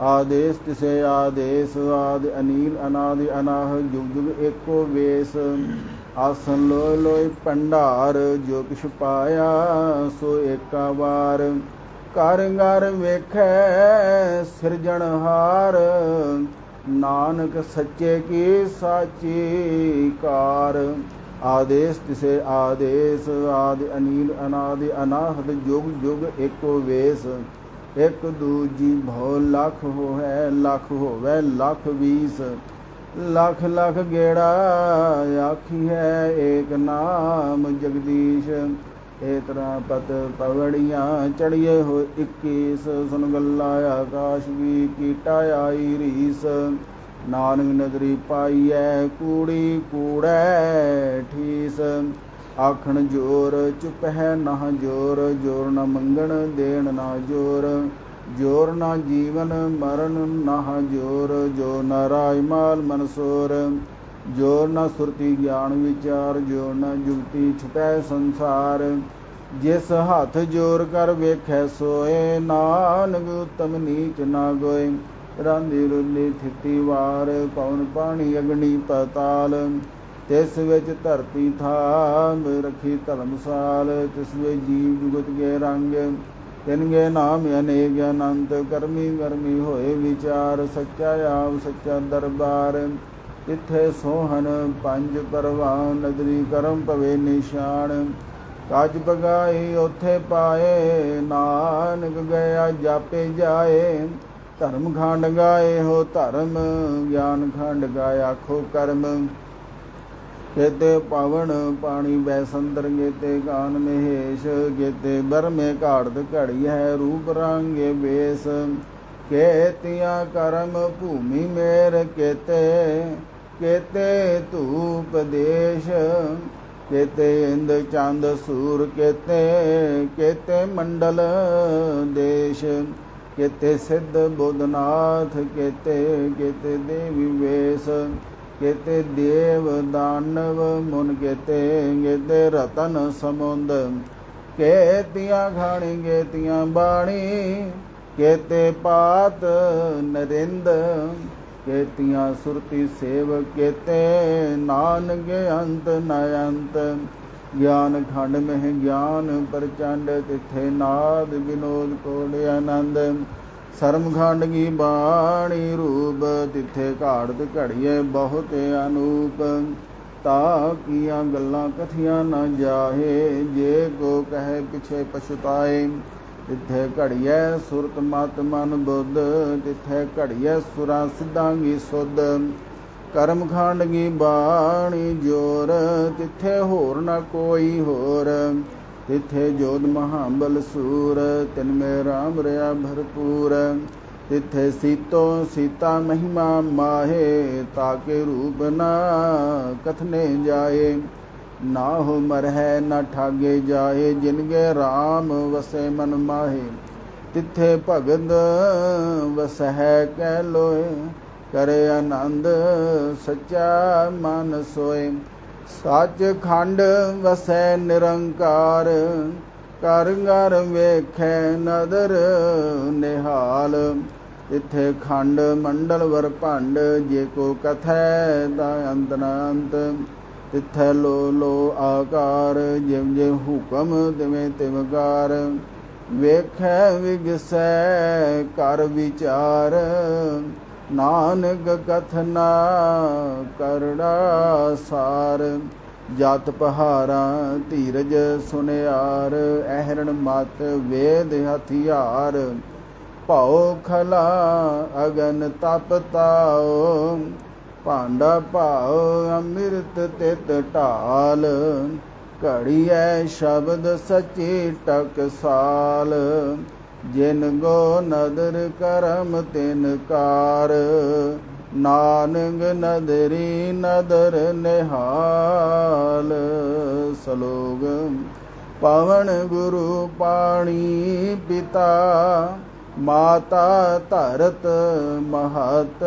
आदेश तिसे आदेश। आदि अनील अनादि अनाह, जुग जुग एको वेश। आसन लोय लोय भंडार, जो किछ पाया सो एका वार। कर घर वेखै सिरजनहार, नानक सच्चे की साची कार। आदेश तिसे आदेश, आदि अनील अनादि अनाहत। जुग जुग एको वेश, एक दूजी भौ लख होवै। लख होवै लख बीस, लख लख गेड़ा आखी है। एक नाम जगदीश, एतरा पत पवड़ियाँ चढ़िए हो 21। सुन गल्ला आकाश की कीटा आई रीस। नानक नगरी पाईऐ कूड़ी कूड़ै ठीस। आखण जोर चुप है ना जोर, जोर न मंगण देण ना जोर। जोर ना जीवन मरण ना जोर, जो न राजमाल मनसोर। जोर न सुरती ज्ञान विचार, जो न जुगती छुपै संसार। जिस हाथ जोर कर वेखै सोए, नानक उत्तम नीच ना गोए। रांधी रुली थिती वार, पवन पानी अग्नि पताल। तिस विच धरती थाम, रखी धर्मसाल। तिस विच जीव जुगत के रंग, तिनगे नाम अनेक अनंत। करमी करमी होए विचार, सच्चा आप सच्चा दरबार। तिथे सोहन पंज परवान, नदरी करम पवे निशान। काज बगाई ओथे पाए, नानक गया जापे जाए। धर्म खंड गाए हो धर्म, ज्ञान खंड गाए आखो कर्म। केते पावन पानी बैसंतर, गेते गान महेश। गेते बर में घाड़त घड़ी है, रूप रंगे बेस। केतिया करम भूमि मेर, केते केते धूप देश। केते इंद चंद सूर, केते केते मंडल देश। केते सिद्ध बुद्धनाथ, केते केते देवी वेश। केते देव दानव मुन, केते केते रतन समुंद। केतिया घाणी केतिया बाणी, केते पात नरिंद। केतिया सुरती सेव, केते नानक अंत न अंत। ज्ञान खंड में ज्ञान प्रचंड, तिथे नाद विनोद कोड आनंद। शर्म खंड की बाणी रूप, तिथे घाड़त घड़िए बहुत अनूप। ता किया गल्लां कथियां न जाहे। जे को कहे पिछे पछताए, तिथे घड़िए सुरत मत मन बुद्ध। तिथे घड़िए सुरा सिद्धांगी सुध। करम खांड की बाणी जोर, तिथे होर न कोई होर। तिथे जोध महाबल सूर, तिनमें राम रया भरपूर। तिथे सीतो सीता महिमा माहे, ताके रूप न कथने जाए। ना हो मरह न ठागे जाए, जिनके राम वसे मन माहे। तिथे भगत वसह कह लोए, करे आनंद सच्चा मन सोए। सच खंड वसै निरंकार, कर घर वेखै नदर निहाल। तिथे खंड मंडल वर भंड, जे को कथै ता अंत न अंत। तिथे लो लो आकार, जिव जिव हुकम तिवें तिवकार। वेखै विगसै कर विचार, नानक कथना करड़ा सार। जात पहारा धीरज सुनियार, अहरण मत वेद हथियार। भाओ खला अगन तप ताओ, भांडा भाओ अमृत तित ढाल। घड़िए शब्द सची टकसाल, जिन गो नदर करम तिन कार। नानक नदरी नदर निहाल। सलोग पवन गुरु पाणी पिता, माता धरत महत।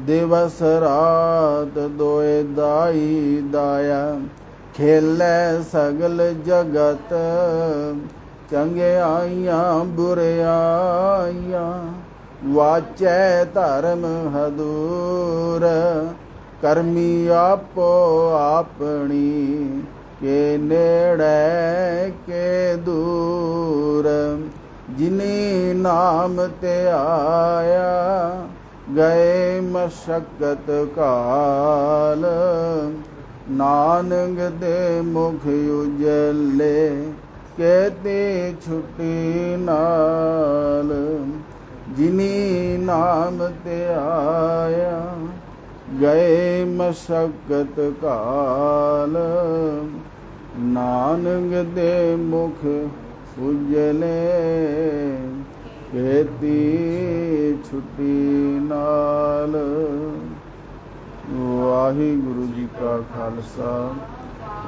दिवस रात दोए दाई दाया, खेलै सगल जगत। चंगियाइयां बुरियाइयां, वाचै धर्म हदूर। करमी आपो आपनी, के नेड़े के दूर। जिनी नाम ते आया, गए मशक्कत काल। नानक दे मुख उजले, कहते छुट्टी नाल। जिनी नाम ते आया, गए मशक्कत काल। नानक दे मुख उजले, कहती छुट्टी नाल। वाहिगुरु जी का खालसा,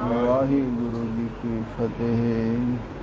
वाहिगुरु जी की फतेह।